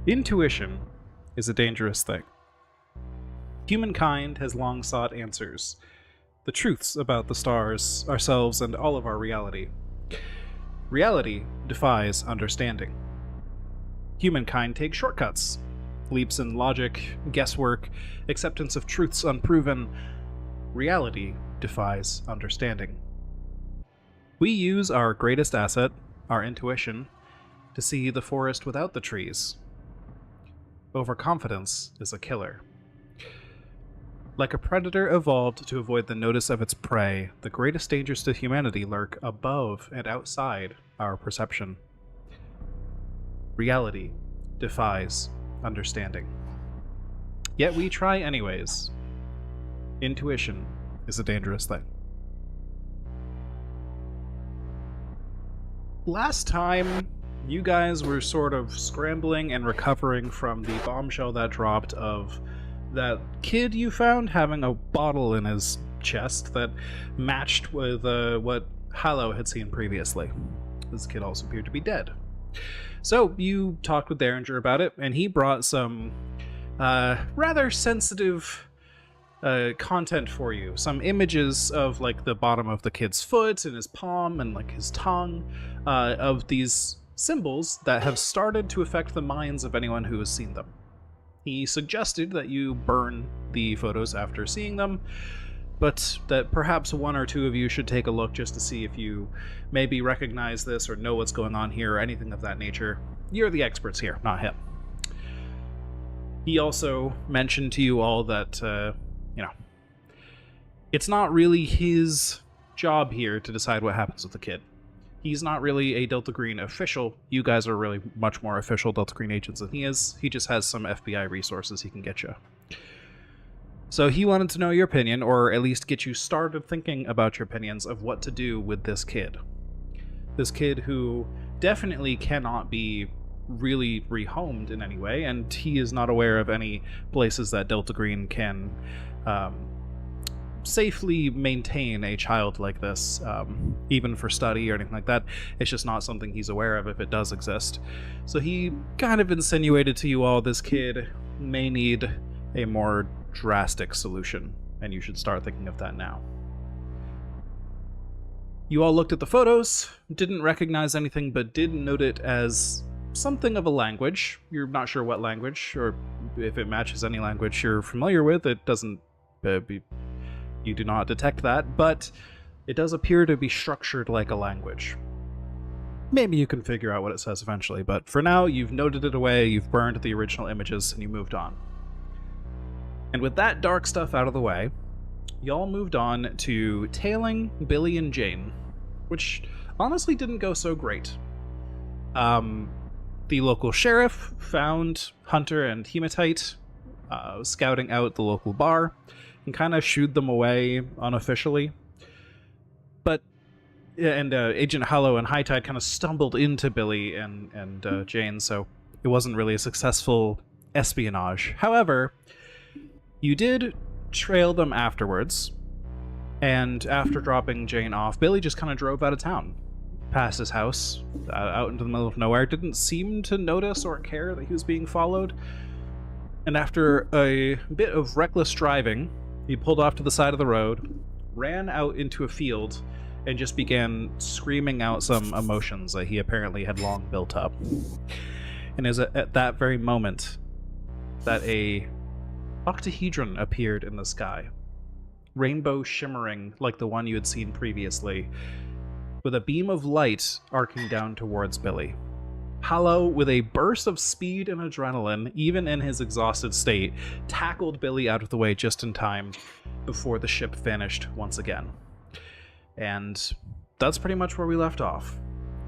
Intuition is a dangerous thing. Humankind has long sought answers, the truths about the stars, ourselves, and all of our reality. Reality defies understanding. Humankind takes shortcuts, leaps in logic, guesswork, acceptance of truths unproven. Reality defies understanding. We use our greatest asset, our intuition, to see the forest without the trees. Overconfidence is a killer. Like a predator evolved to avoid the notice of its prey, the greatest dangers to humanity lurk above and outside our perception. Reality defies understanding. Yet we try anyways. Intuition is a dangerous thing. Last time, you guys were sort of scrambling and recovering from the bombshell that dropped of that kid you found having a bottle in his chest that matched with what Hallow had seen previously. This kid also appeared to be dead. So you talked with Derringer about it, and he brought some rather sensitive content for you. Some images of like the bottom of the kid's foot and his palm and like his tongue, of these symbols that have started to affect the minds of anyone who has seen them. He suggested that you burn the photos after seeing them, but that perhaps one or two of you should take a look just to see if you maybe recognize this or know what's going on here or anything of that nature. You're the experts here, not him. He also mentioned to you all that, it's not really his job here to decide what happens with the kid. He's not really a Delta Green official. You guys are really much more official Delta Green agents than he is. He just has some FBI resources he can get you. So he wanted to know your opinion, or at least get you started thinking about your opinions of what to do with this kid. This kid who definitely cannot be really rehomed in any way, and he is not aware of any places that Delta Green can safely maintain a child like this, even for study or anything like that. It's just not something he's aware of if it does exist. So he kind of insinuated to you all this kid may need a more drastic solution, and you should start thinking of that now. You all looked at the photos, didn't recognize anything, but did note it as something of a language. You're not sure what language, or if it matches any language you're familiar with. It doesn't you do not detect that, but it does appear to be structured like a language. Maybe you can figure out what it says eventually, but for now, you've noted it away, you've burned the original images, and you moved on. And with that dark stuff out of the way, y'all moved on to tailing Billy and Jane, which honestly didn't go so great. The local sheriff found Hunter and Hematite scouting out the local bar, and kind of shooed them away unofficially. But Agent Hallow and High Tide kind of stumbled into Billy and Jane, so it wasn't really a successful espionage. However, you did trail them afterwards, and after dropping Jane off, Billy just kind of drove out of town, past his house, out into the middle of nowhere, didn't seem to notice or care that he was being followed. And after a bit of reckless driving, he pulled off to the side of the road, ran out into a field, and just began screaming out some emotions that he apparently had long built up. And it was at that very moment that a octahedron appeared in the sky, rainbow shimmering like the one you had seen previously, with a beam of light arcing down towards Billy. Hallow, with a burst of speed and adrenaline, even in his exhausted state, tackled Billy out of the way just in time before the ship vanished once again. And that's pretty much where we left off.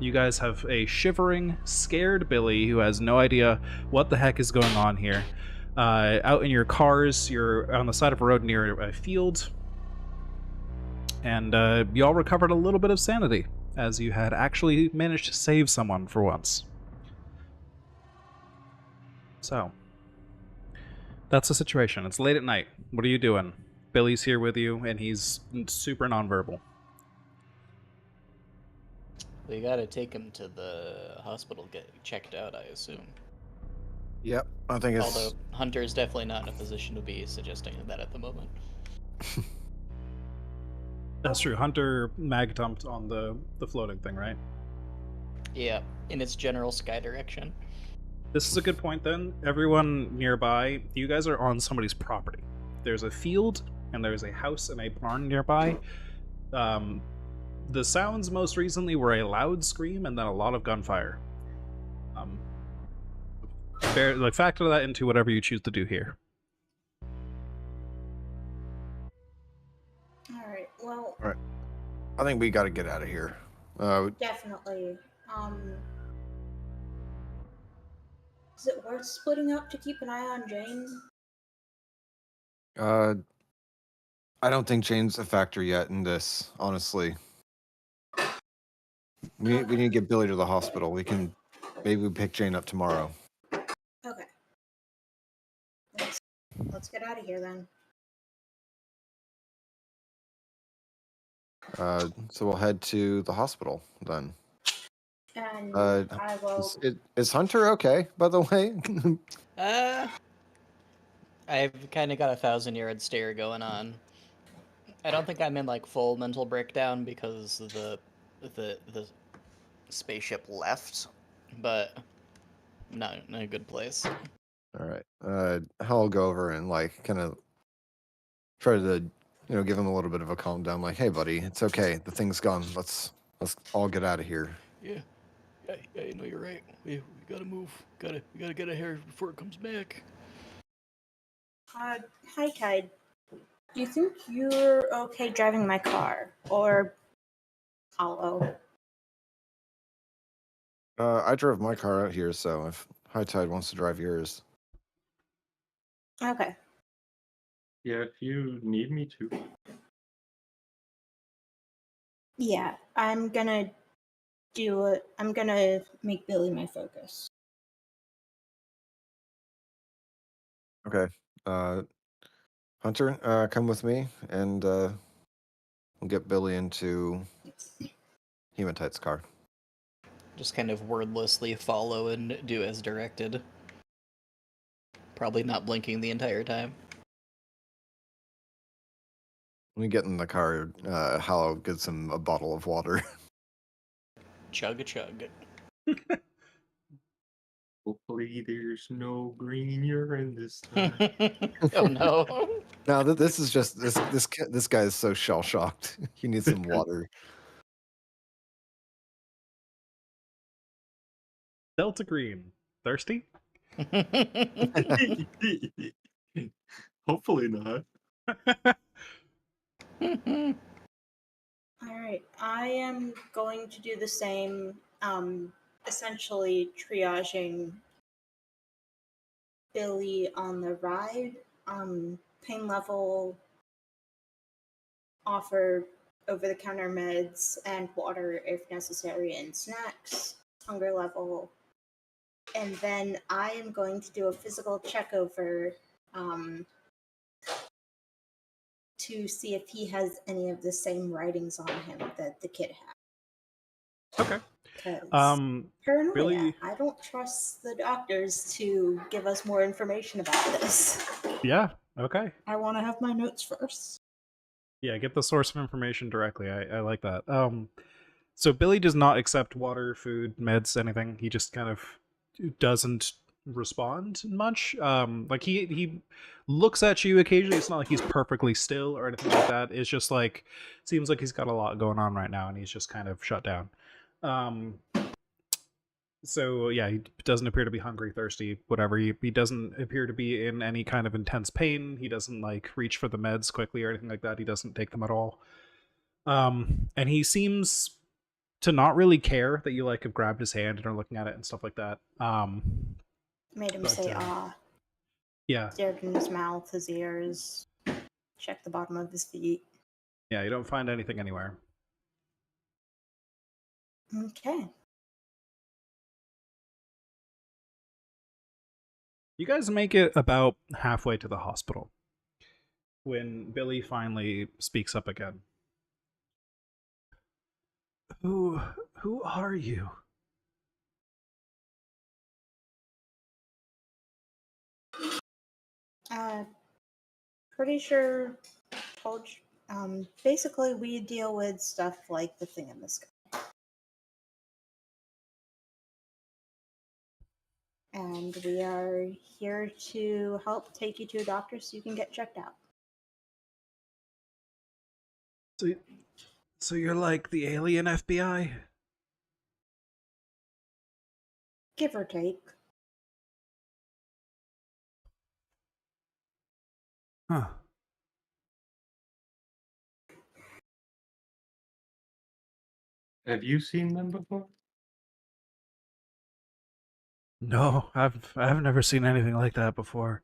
You guys have a shivering, scared Billy who has no idea what the heck is going on here. Out in your cars, you're on the side of a road near a field, and you all recovered a little bit of sanity, as you had actually managed to save someone for once. So, that's the situation. It's late at night. What are you doing? Billy's here with you, and he's super nonverbal. We gotta take him to the hospital, get checked out, I assume. Yep, I think it's. Although Hunter is definitely not in a position to be suggesting that at the moment. That's true. Hunter mag dumped on the floating thing, right? Yeah, in its general sky direction. This is a good point then. Everyone nearby, you guys are on somebody's property. There's a field and there's a house and a barn nearby. The sounds most recently were a loud scream and then a lot of gunfire. Factor that into whatever you choose to do here. All right. Well, All right. I think we got to get out of here. definitely. Is it worth splitting up to keep an eye on Jane? I don't think Jane's a factor yet in this, honestly. We need to get Billy to the hospital. Maybe we pick Jane up tomorrow. Okay. Let's get out of here then. So we'll head to the hospital then. And I will. Is Hunter okay, by the way? I've kind of got a 1,000-yard stare going on. I don't think I'm in like full mental breakdown because the spaceship left, but not in a good place. All right. I'll go over and like kind of try to give him a little bit of a calm down. Like, hey, buddy, it's okay. The thing's gone. Let's all get out of here. Yeah, you know you're right. We gotta move. We gotta get out of here before it comes back. Hi, Tide. Do you think you're okay driving my car? Or Hollow? I drove my car out here, so if High Tide wants to drive yours. Okay. Yeah, if you need me to. Yeah, I'm gonna do it. I'm gonna make Billy my focus. Okay. Hunter, come with me, and we'll get Billy into Hematite's car. Just kind of wordlessly follow and do as directed. Probably not blinking the entire time. When we get in the car, Hallow gets him a bottle of water. Chug a chug. Hopefully there's no green urine this time. Oh no. Now this is just this guy is so shell shocked. He needs some water. Delta Green. Thirsty? Hopefully not. All right, I am going to do the same, essentially triaging Billy on the ride. Pain level, offer over-the-counter meds and water if necessary, and snacks, hunger level. And then I am going to do a physical check over to see if he has any of the same writings on him that the kid had. Okay. Paranoia. Really? I don't trust the doctors to give us more information about this. Yeah. Okay. I want to have my notes first. Yeah, get the source of information directly. I like that. So Billy does not accept water, food, meds, anything. He just kind of doesn't respond much. Like he looks at you occasionally. It's not like he's perfectly still or anything like that. It's just like seems like he's got a lot going on right now, and he's just kind of shut down. So yeah, he doesn't appear to be hungry, thirsty, whatever. He doesn't appear to be in any kind of intense pain. He doesn't like reach for the meds quickly or anything like that. He doesn't take them at all. And he seems to not really care that you like have grabbed his hand and are looking at it and stuff like that. Made him say ah. Yeah. Stared in his mouth, his ears, checked the bottom of his feet. Yeah, you don't find anything anywhere. Okay. You guys make it about halfway to the hospital when Billy finally speaks up again. Who are you? Pretty sure told you. Basically, we deal with stuff like the thing in the sky. And we are here to help take you to a doctor so you can get checked out. So you're like the alien FBI? Give or take. Huh. Have you seen them before? No, I've never seen anything like that before.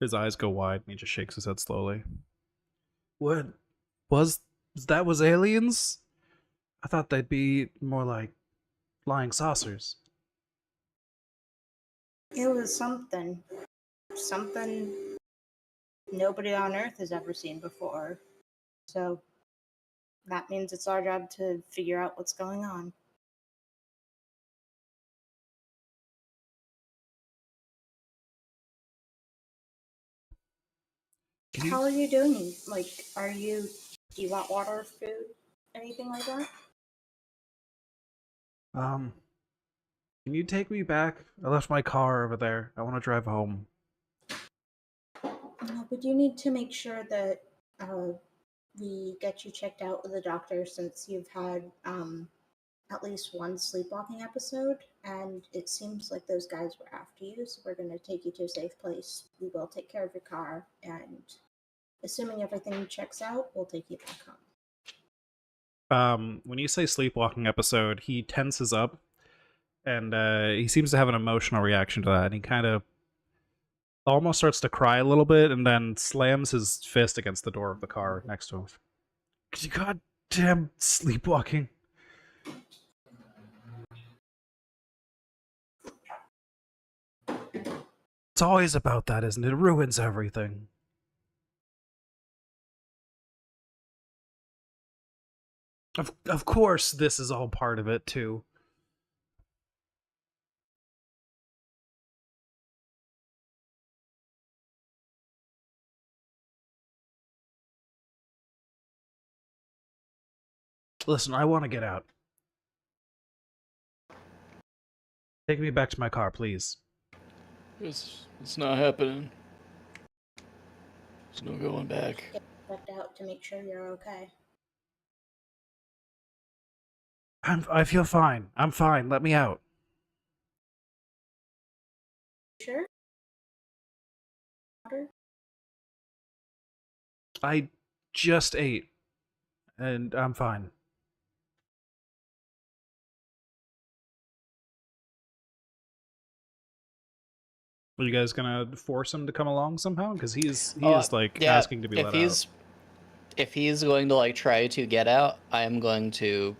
His eyes go wide and he just shakes his head slowly. What was that was aliens? I thought they'd be more like flying saucers. It was something. Something nobody on Earth has ever seen before. So that means it's our job to figure out what's going on. How are you doing? Like, do you want water, food, anything like that? Can you take me back? I left my car over there. I want to drive home. No, but you need to make sure that we get you checked out with a doctor since you've had at least one sleepwalking episode, and it seems like those guys were after you, so we're going to take you to a safe place. We will take care of your car, and assuming everything checks out, we'll take you back home. When you say sleepwalking episode, he tenses up, and he seems to have an emotional reaction to that, and he kind of almost starts to cry a little bit, and then slams his fist against the door of the car next to him. Goddamn sleepwalking. It's always about that, isn't it? It ruins everything. Of course, this is all part of it, too. Listen, I want to get out. Take me back to my car, please. It's not happening. There's no going back. Get checked out to make sure you're okay. I feel fine. I'm fine. Let me out. Sure? Water? I just ate, and I'm fine. Are you guys gonna force him to come along somehow? Because he is like Yeah, asking to be let out. If he's going to like try to get out, I am going to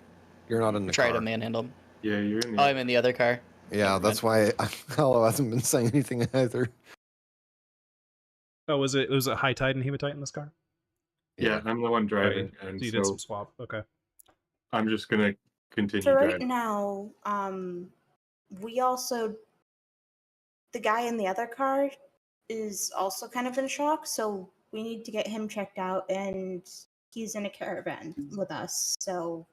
You're not in the try car. to manhandle him. Yeah, you're in the. Oh, I'm in the other car. Yeah, Never that's why Hello hasn't been saying anything either. Oh, was it high tide and hematite in this car? Yeah, I'm the one driving, Right. and So you did so some swap. Okay. I'm just gonna continue For right driving. now, we also, the guy in the other car is also kind of in shock, so we need to get him checked out, and he's in a caravan with us, so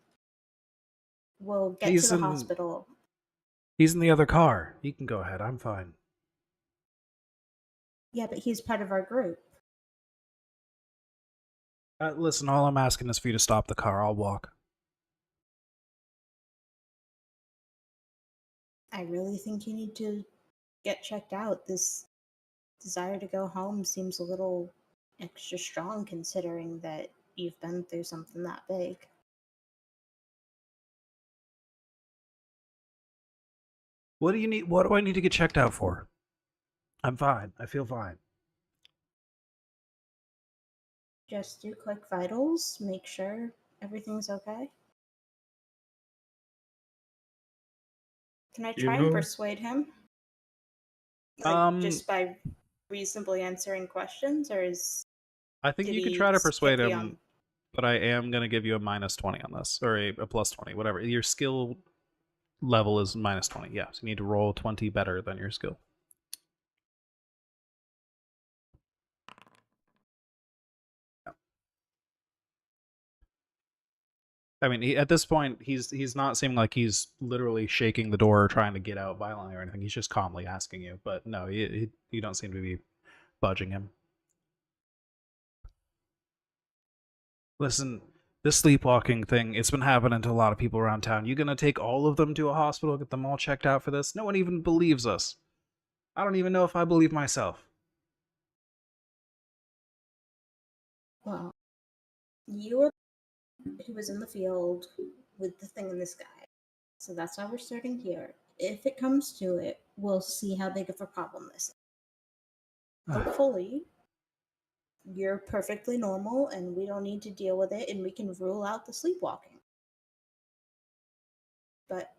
we'll get to the hospital. He's in the other car. He can go ahead. I'm fine. Yeah, but he's part of our group. Listen, all I'm asking is for you to stop the car. I'll walk. I really think you need to get checked out. This desire to go home seems a little extra strong considering that you've been through something that big. What do you need? What do I need to get checked out for? I'm fine. I feel fine. Just do quick vitals, make sure everything's okay. Can I try and persuade him? Just by reasonably answering questions, or is... I think you can try to persuade him, but I am going to give you a -20 on this, or a +20, whatever. Your skill level is -20. Yeah, so you need to roll 20 better than your skill. I mean, at this point, he's not seeming like he's literally shaking the door or trying to get out violently or anything. He's just calmly asking you. But no, you don't seem to be budging him. Listen, this sleepwalking thing, it's been happening to a lot of people around town. You gonna take all of them to a hospital, get them all checked out for this? No one even believes us. I don't even know if I believe myself. Well, you were who was in the field with the thing in the sky. So that's why we're starting here. If it comes to it, we'll see how big of a problem this is. Hopefully, you're perfectly normal and we don't need to deal with it and we can rule out the sleepwalking. But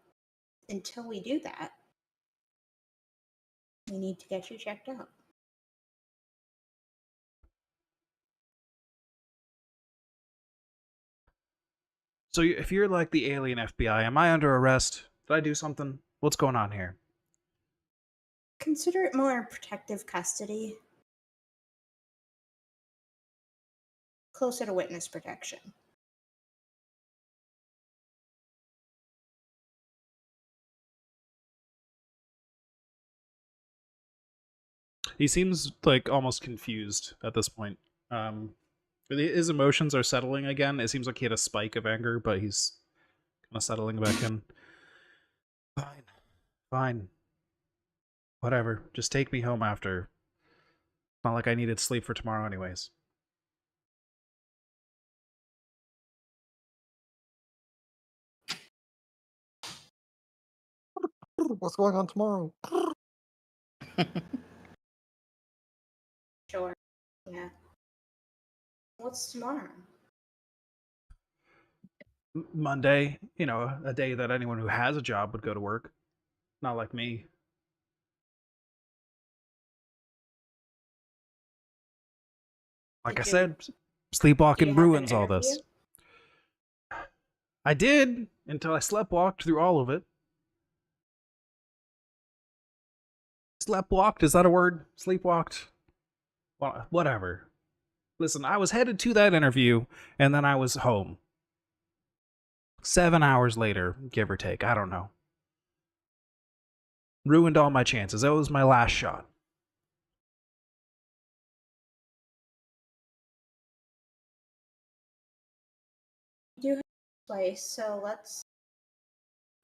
until we do that, we need to get you checked out. So if you're like the alien FBI, am I under arrest? Did I do something? What's going on here? Consider it more protective custody. Closer to witness protection. He seems like almost confused at this point. His emotions are settling again. It seems like he had a spike of anger, but he's kind of settling back in. Fine. Fine. Whatever. Just take me home after. It's not like I needed sleep for tomorrow anyways. What's going on tomorrow? Sure. Yeah. What's tomorrow? Monday, you know, a day that anyone who has a job would go to work. Not like me. Like I Did you- said, Do you sleepwalking have an ruins all this. interview? I did until I sleptwalked through all of it. Sleptwalked? Is that a word? Sleepwalked? Well, whatever. Listen, I was headed to that interview, and then I was home. 7 hours later, give or take. I don't know. Ruined all my chances. That was my last shot. You do have a place, so let's.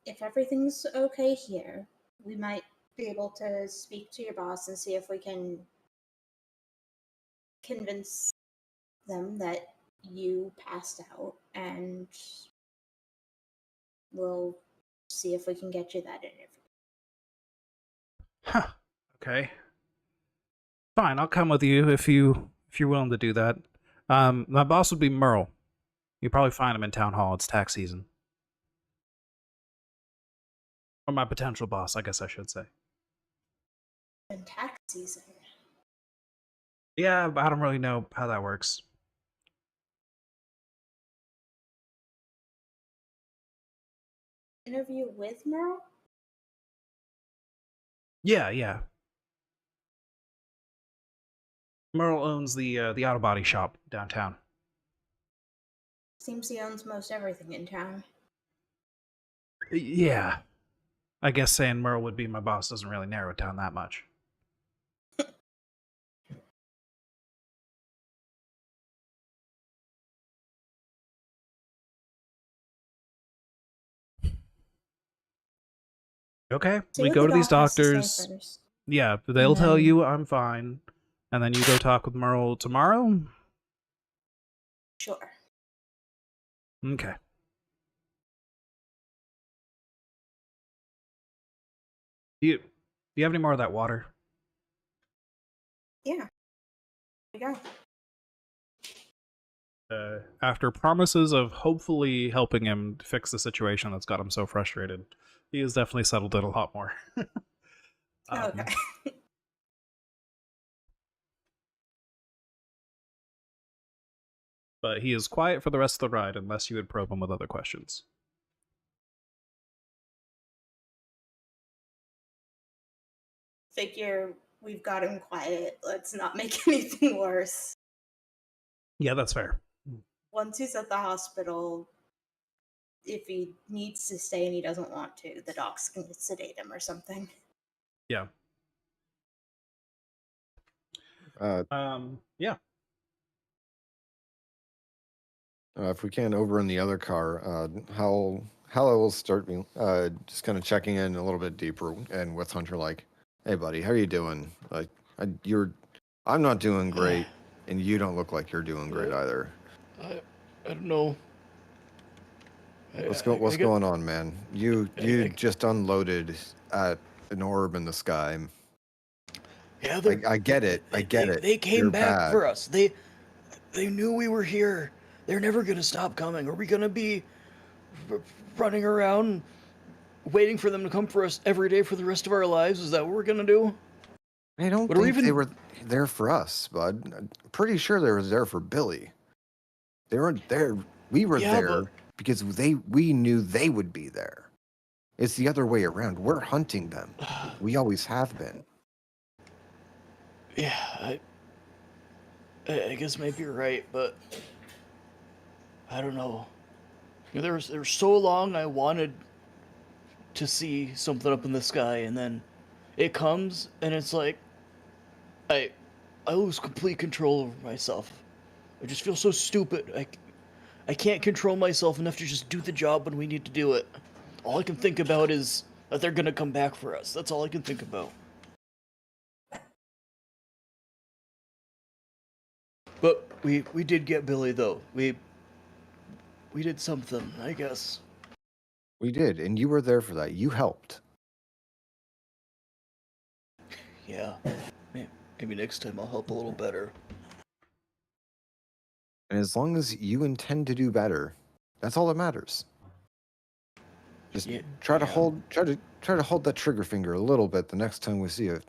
If everything's okay here, we might be able to speak to your boss and see if we can convince them that you passed out, and we'll see if we can get you that interview. Huh. Okay. Fine, I'll come with you if you're willing to do that. My boss would be Merle. You'll probably find him in town hall. It's tax season. Or my potential boss, I guess I should say. In tax season. Yeah, but I don't really know how that works. Interview with Merle? Yeah. Merle owns the auto body shop downtown. Seems he owns most everything in town. Yeah. I guess saying Merle would be my boss doesn't really narrow it down that much. Okay, See we what go the to these doc has to say doctors. first. Yeah, they'll tell then- you I'm fine. And then you go talk with Merle tomorrow? Sure. Okay. Do you have any more of that water? Yeah. There we go. After promises of hopefully helping him fix the situation that's got him so frustrated, he has definitely settled it a lot more. Okay. But he is quiet for the rest of the ride unless you would probe him with other questions. Figure we've got him quiet. Let's not make anything worse. Yeah, that's fair. Once he's at the hospital, if he needs to stay and he doesn't want to, the docs can sedate him or something. Yeah. Uh, Yeah. if we can, over in the other car, how I will start being just kind of checking in a little bit deeper and with Hunter, like, hey buddy, how are you doing? Like, I'm not doing great, and you don't look like you're doing great either. I don't know. What's I get- going on, man? You I- just unloaded at an orb in the sky. Yeah, I get it. I get it. They came You're back bad. for us. They knew we were here. They're never gonna stop coming. Are we gonna be running around waiting for them to come for us every day for the rest of our lives? Is that what we're gonna do? I don't What are we think they even- were there for us, bud. I'm pretty sure they were there for Billy. They weren't there. We were Yeah, there but- because we knew they would be there. It's the other way around. We're hunting them. We always have been. Yeah, I guess maybe you're right, but I don't know. You know, there was so long I wanted to see something up in the sky, and then it comes, and it's like I lose complete control over myself. I just feel so stupid. I can't control myself enough to just do the job when we need to do it. All I can think about is that they're gonna come back for us. That's all I can think about. But we did get Billy though. We did something, I guess. We did, and you were there for that. You helped. Yeah. Maybe next time I'll help a little better. And as long as you intend to do better, that's all that matters. Just try to hold that trigger finger a little bit the next time we see a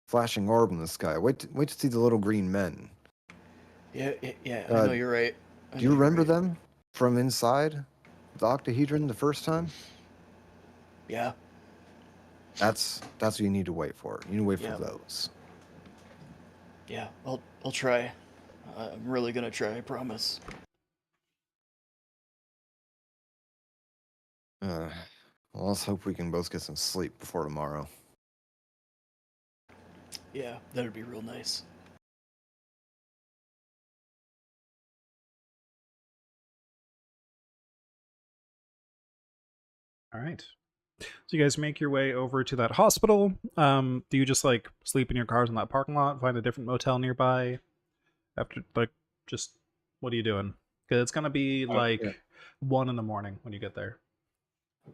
flashing orb in the sky. Wait to see the little green men. Yeah, I know you're right. Do you remember them from inside the octahedron the first time? Yeah. That's what you need to wait for. You need to wait Yeah. for those. Yeah, I'll try. I'm really gonna try, I promise. Well, let's hope we can both get some sleep before tomorrow. Yeah, that'd be real nice. All right. So you guys make your way over to that hospital. Do you just like sleep in your cars in that parking lot, find a different motel nearby? After like, just what are you doing? Because it's gonna be like yeah. 1 in the morning when you get there.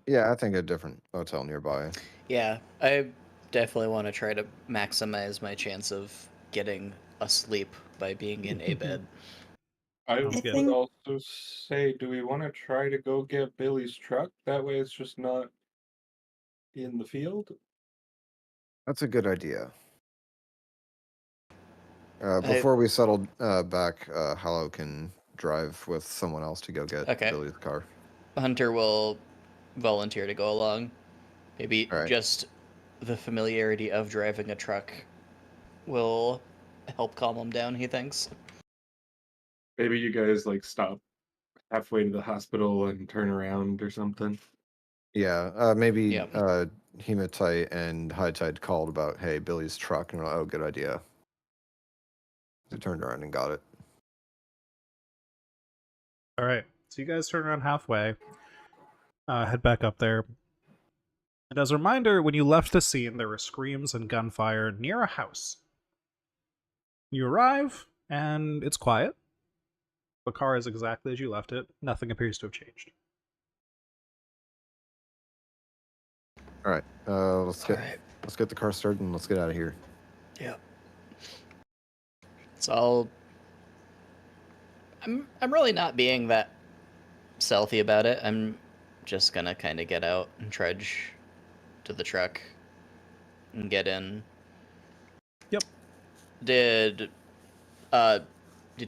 Yeah, I think a different hotel nearby. Yeah, I definitely want to try to maximize my chance of getting asleep by being in a bed. I Sounds would good. think- also say, do we want to try to go get Billy's truck? That way it's just not in the field. That's a good idea. Before we settle back, Hallow can drive with someone else to go get Okay. Billy's car. Hunter will volunteer to go along. Maybe All right. just the familiarity of driving a truck will help calm him down, he thinks. Maybe you guys like stop halfway to the hospital and turn around or something. Yeah, maybe Yep. Hematite and High Tide called about, hey, Billy's truck, and we're like, oh, good idea. They turned around and got it. All right. So you guys turn around halfway, head back up there. And as a reminder, when you left the scene, there were screams and gunfire near a house. You arrive, and it's quiet. The car is exactly as you left it. Nothing appears to have changed. All right, let's get the car started and let's get out of here. Yeah. So I'm really not being that stealthy about it. I'm just gonna kind of get out and trudge to the truck and get in. Yep. Did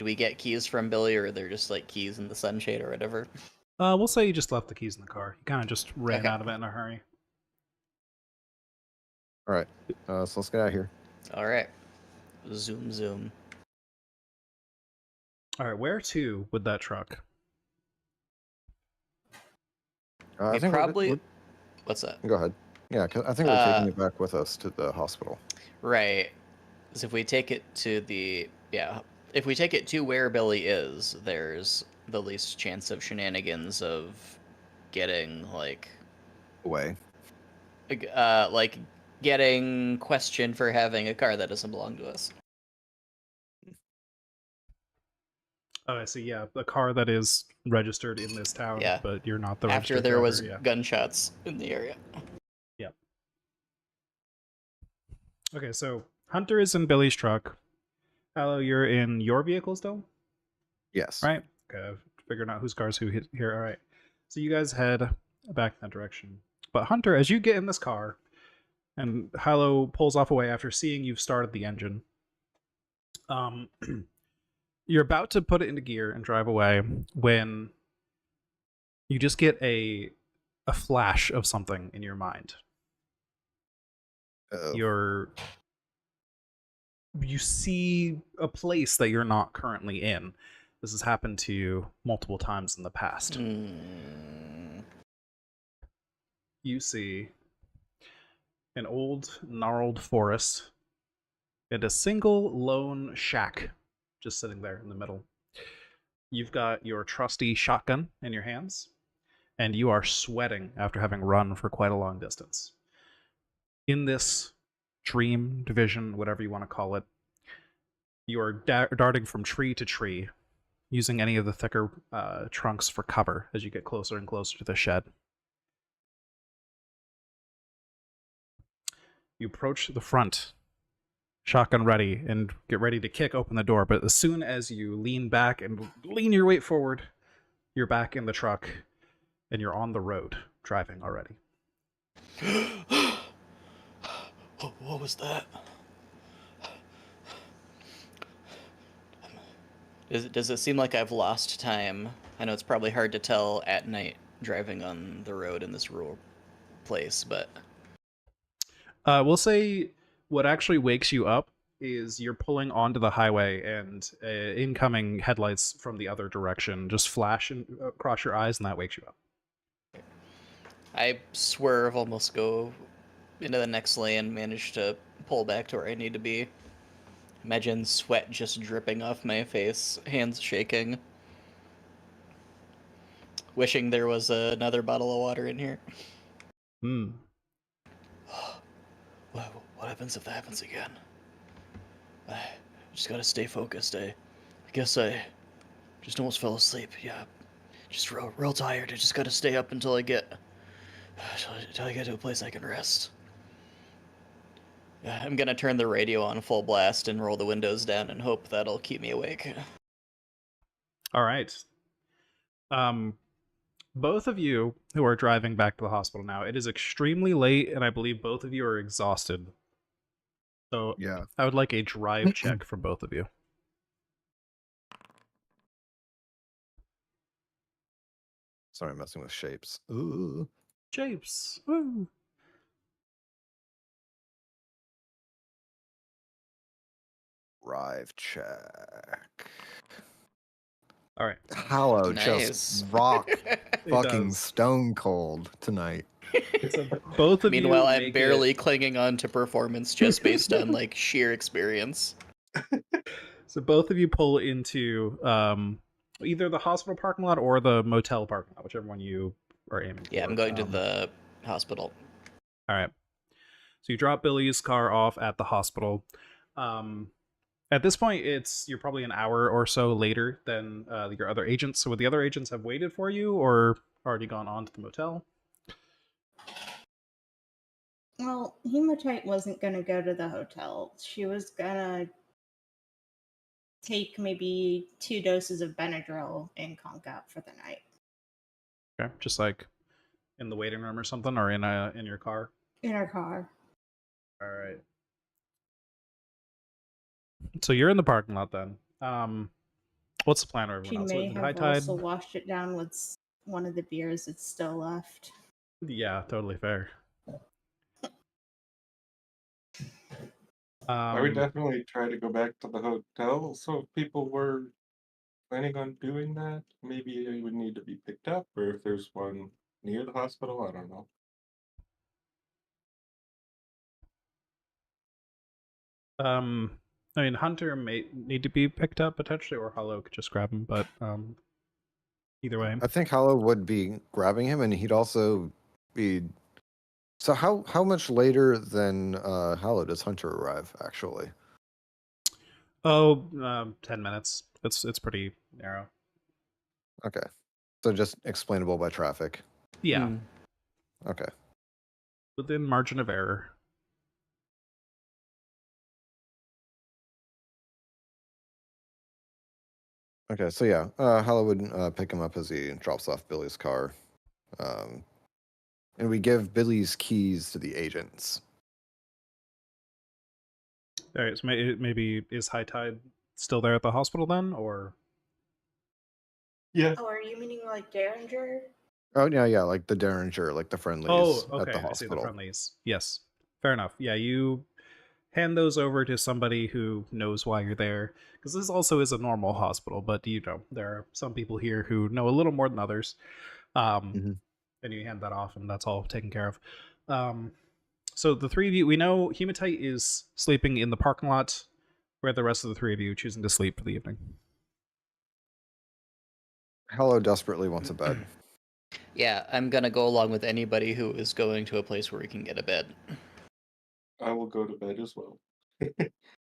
we get keys from Billy, or they're just like keys in the sunshade or whatever? We'll say you just left the keys in the car. You kind of just ran Okay. out of it in a hurry. All right, so let's get out of here. All right. Zoom. All right, where to with that truck? I We think probably. What's that? go ahead. Yeah, 'cause I think we're taking it back with us to the hospital. Right. So if we take it to if we take it to where Billy is, there's the least chance of shenanigans of getting like Away. getting questioned for having a car that doesn't belong to us. Oh, I see. Yeah, the car that is registered in this town, Yeah. but you're not the After registered there driver. was Yeah. gunshots in the area. Yep. Okay, so Hunter is in Billy's truck. Hello, you're in your vehicle still, Yes. right? Okay, figuring out whose car's who here. All right. So you guys head back in that direction. But Hunter, as you get in this car, and Hilo pulls off away after seeing you've started the engine, you're about to put it into gear and drive away when you just get a flash of something in your mind. Uh-oh. You see a place that you're not currently in. This has happened to you multiple times in the past. You see an old, gnarled forest and a single lone shack just sitting there in the middle. You've got your trusty shotgun in your hands, and you are sweating after having run for quite a long distance. In this dream, division, whatever you want to call it, you are darting from tree to tree, using any of the thicker trunks for cover as you get closer and closer to the shed. You approach the front, shotgun ready, and get ready to kick open the door, but as soon as you lean back and lean your weight forward, you're back in the truck, and you're on the road, driving already. What was that? Does it seem like I've lost time? I know it's probably hard to tell at night driving on the road in this rural place, but We'll say what actually wakes you up is you're pulling onto the highway and incoming headlights from the other direction just flash across your eyes, and that wakes you up. I swerve, almost go into the next lane, manage to pull back to where I need to be. Imagine sweat just dripping off my face, hands shaking. Wishing there was another bottle of water in here. What happens if that happens again? I just gotta stay focused. I guess I just almost fell asleep. Yeah, just real tired. I just gotta stay up until I get to a place I can rest. I'm gonna turn the radio on full blast and roll the windows down and hope that'll keep me awake. All right. Both of you who are driving back to the hospital now, it is extremely late, and I believe both of you are exhausted. So Yeah. I would like a drive check from both of you. Sorry, I'm messing with shapes. Ooh. Shapes. Woo. Drive check. All right. Hallow Nice. just rock fucking does. stone cold tonight. So both of Meanwhile, you I'm make barely it. clinging on to performance just based on like sheer experience. So both of you pull into either the hospital parking lot or the motel parking lot, whichever one you are aiming for. Yeah, I'm going to the hospital. All right. So you drop Billy's car off at the hospital. At this point, you're probably an hour or so later than your other agents. So would the other agents have waited for you or already gone on to the motel? Well, Hematite wasn't going to go to the hotel. She was going to take maybe 2 doses of Benadryl and conk out for the night. Okay, just like in the waiting room or something, or in your car. In her car. All right. So you're in the parking lot then. What's the plan, everyone She else? may Is it high have tide? also washed it down with one of the beers that's still left. Yeah, totally fair. I would definitely try to go back to the hotel. So if people were planning on doing that, maybe it would need to be picked up, or if there's one near the hospital? I don't know. I mean, Hunter may need to be picked up potentially, or Hollow could just grab him. But either way, I think Hollow would be grabbing him, and he'd also be. So how much later than Hollow does Hunter arrive? Actually, 10 minutes. It's pretty narrow. okay. So just explainable by traffic. Yeah, Hmm. Okay. within margin of error. Okay. So yeah, Hollow would pick him up as he drops off Billy's car, um, and we give Billy's keys to the agents. All right, so maybe is High Tide still there at the hospital then, or? Yeah. Oh, are you meaning like Derringer? Oh yeah, like the Derringer, like the friendlies Oh, at okay. the I see the hospital. friendlies. Yes, fair enough. Yeah, you hand those over to somebody who knows why you're there, because this also is a normal hospital. But you know, there are some people here who know a little more than others. Mhm. And you hand that off, and that's all taken care of. So the three of you, we know Hematite is sleeping in the parking lot, where the rest of the three of you choosing to sleep for the evening. Hollow desperately wants a bed. Yeah, I'm gonna go along with anybody who is going to a place where we can get a bed. I will go to bed as well. All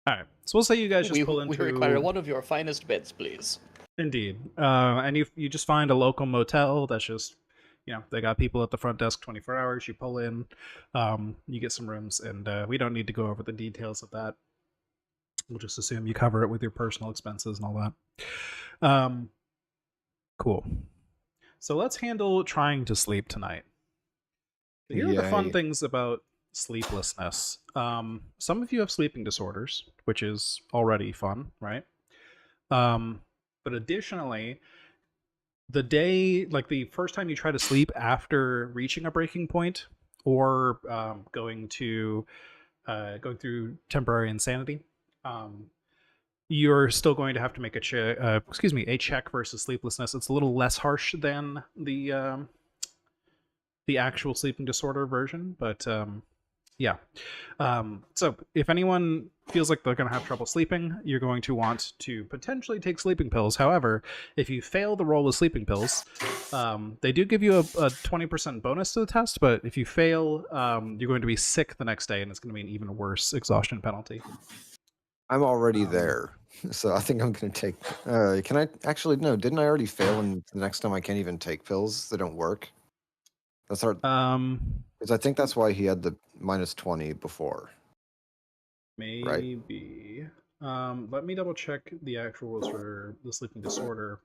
right, so we'll say you guys just pull We into require one of your finest beds, please. Indeed, and you just find a local motel that's just, you know, they got people at the front desk 24 hours. You pull in, you get some rooms, and we don't need to go over the details of that. We'll just assume you cover it with your personal expenses and all that. Cool. So let's handle trying to sleep tonight. Here are the fun Yay. things about sleeplessness. Some of you have sleeping disorders, which is already fun, right? But additionally, the day, like the first time you try to sleep after reaching a breaking point, or going through temporary insanity, you're still going to have to make a check versus sleeplessness. It's a little less harsh than the actual sleeping disorder version, but yeah. So if anyone feels like they're going to have trouble sleeping, you're going to want to potentially take sleeping pills. However, if you fail the roll with sleeping pills, they do give you a 20% bonus to the test, but if you fail, you're going to be sick the next day, and it's going to be an even worse exhaustion penalty. I'm already there, so I think I'm going to take. Can I actually? No, didn't I already fail? And the next time I can't even take pills. They don't work. That's our. Because I think that's why he had the -20 before. Maybe. Let me double check the actual rules for the sleeping disorder.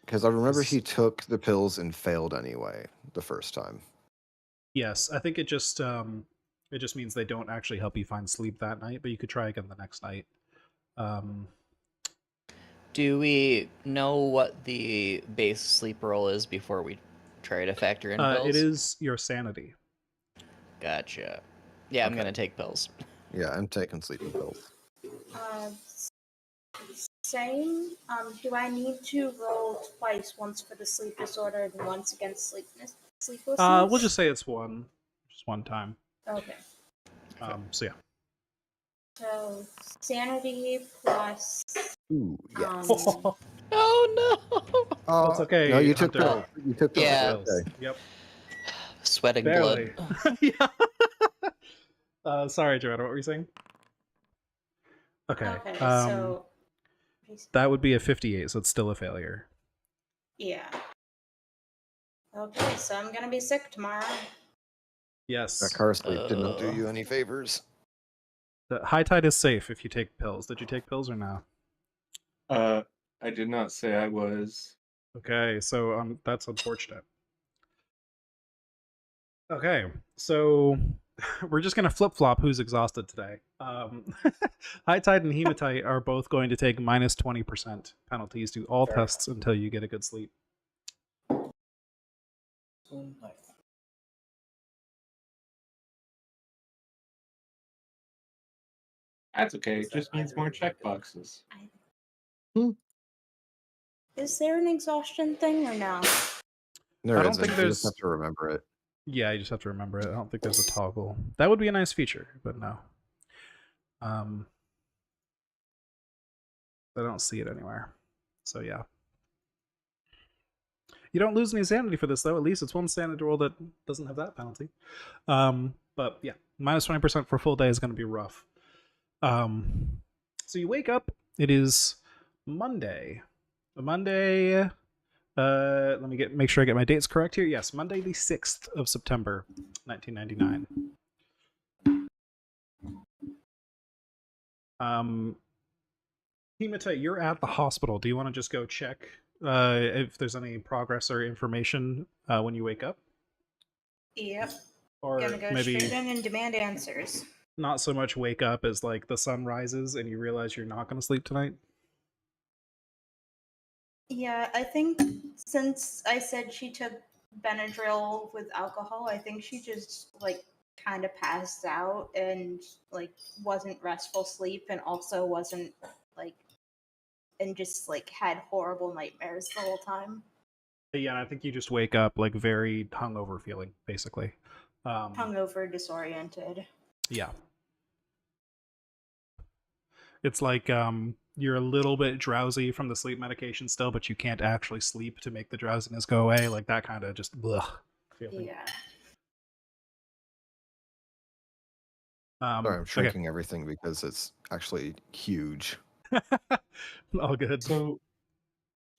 Because I remember he took the pills and failed anyway the first time. Yes, I think it just means they don't actually help you find sleep that night, but you could try again the next night. Do we know what the base sleep roll is before we try to factor in pills? It is your sanity. Gotcha. Yeah, I'm Okay. gonna take pills. Yeah, I'm taking sleeping pills. Same. Do I need to roll twice, once for the sleep disorder and once against sleeplessness? We'll just say it's just one time. Okay. So yeah. So sanity plus. Ooh, yes. Oh no! That's okay. No, you took Hunter. pills. You took pills. Yeah. Okay. Yep. Sweating Barely. blood. Yeah. Sorry, Joanna. What were you saying? Okay. Okay. So. That would be a 58, so it's still a failure. Yeah. Okay, so I'm gonna be sick tomorrow. Yes. That car sleep did not do you any favors. The High Tide is safe if you take pills. Did you take pills or no? I did not say I was. Okay, so that's unfortunate. Okay, so we're just gonna flip-flop who's exhausted today. High Tide and Hematite are both going to take -20% penalties to all tests until you get a good sleep. That's okay. It just means more check boxes. Is there an exhaustion thing or no? There I don't isn't. think You just there's. have to remember it. Yeah, you just have to remember it. I don't think there's a toggle. That would be a nice feature, but no. I don't see it anywhere. So yeah. You don't lose any sanity for this though. At least it's one sanity roll that doesn't have that penalty. But yeah, minus 20% for a full day is going to be rough. So you wake up. It is Monday. Monday. Let me make sure I get my dates correct here. Yes, Monday the 6th of September, 1999. Hematite, you're at the hospital. Do you want to just go check if there's any progress or information when you wake up? Yep. Or Gonna go maybe straight in and demand answers. not so much wake up as like the sun rises and you realize you're not going to sleep tonight? Yeah, I think since I said she took Benadryl with alcohol, I think she just like kind of passed out and like wasn't restful sleep and also wasn't like and just like had horrible nightmares the whole time. Yeah, I think you just wake up like very hungover feeling, basically. Hungover, disoriented. Yeah. It's like you're a little bit drowsy from the sleep medication still, but you can't actually sleep to make the drowsiness go away. Like that kind of just blech feeling. Yeah. Sorry, I'm Okay. shrinking everything because it's actually huge. All good. So,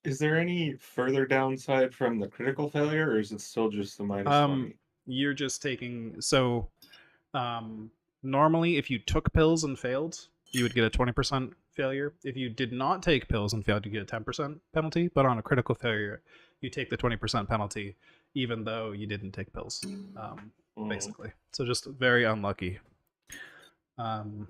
is there any further downside from the critical failure, or is it still just the minus 20? You're just taking normally if you took pills and failed, you would get a 20% failure. If you did not take pills and failed, you get a 10% penalty. But on a critical failure, you take the 20% penalty, even though you didn't take pills. Basically, so just very unlucky. Oh,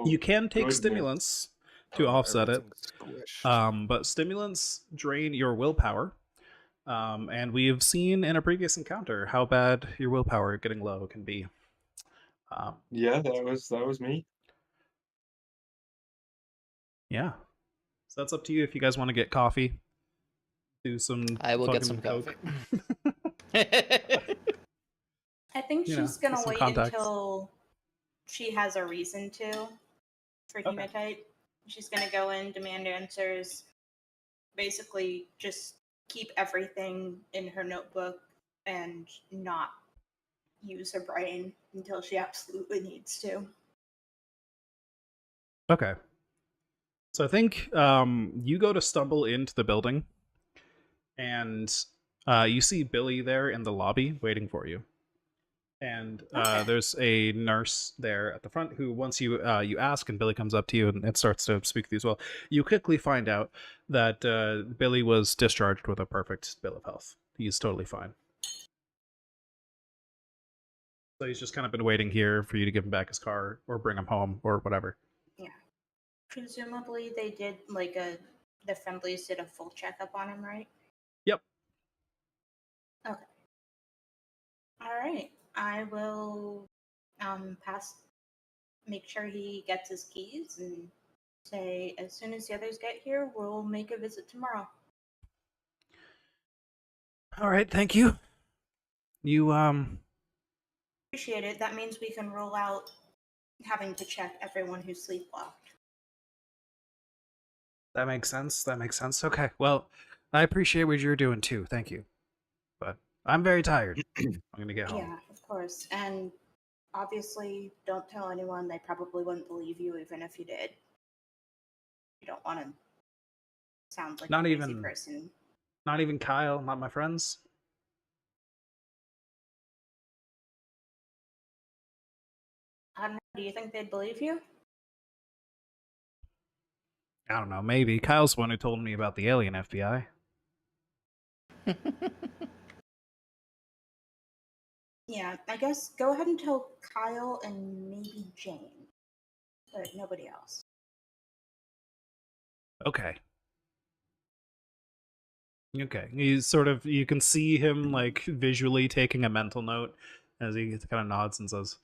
You can take goodness. stimulants to offset it, Everything's squished. but stimulants drain your willpower. And we have seen in a previous encounter how bad your willpower getting low can be. Yeah, that was me. Yeah. So that's up to you if you guys want to get coffee. Do some I will get fucking some Coke. coffee. I think You know, she's gonna with some wait context. until she has a reason to for Okay. hematite. She's gonna go in, demand answers, basically just keep everything in her notebook and not use her brain until she absolutely needs to. Okay. So I think you go to stumble into the building, and you see Billy there in the lobby waiting for you. And Okay. there's a nurse there at the front who, once you you ask, and Billy comes up to you and starts to speak to you as well, you quickly find out that Billy was discharged with a perfect bill of health. He's totally fine. So he's just kind of been waiting here for you to give him back his car or bring him home or whatever. Yeah. Presumably they did like the friendlies did a full checkup on him, right? Yep. Okay. All right. I will make sure he gets his keys and say as soon as the others get here, we'll make a visit tomorrow. All right. Thank you. You Appreciate it. That means we can roll out having to check everyone who's sleepwalked. That makes sense. That makes sense. Okay. Well, I appreciate what you're doing too. Thank you. But I'm very tired. I'm gonna get home. Yeah, of course. And obviously, don't tell anyone. They probably wouldn't believe you even if you did. You don't want to sound like Not a crazy even- person. Not even Kyle. Not my friends. I don't know. Do you think they'd believe you? I don't know. Maybe Kyle's the one who told me about the alien FBI. Yeah, I guess go ahead and tell Kyle and maybe Jane, but nobody else. Okay. Okay. He's sort of, you can see him like visually taking a mental note as he kind of nods and says,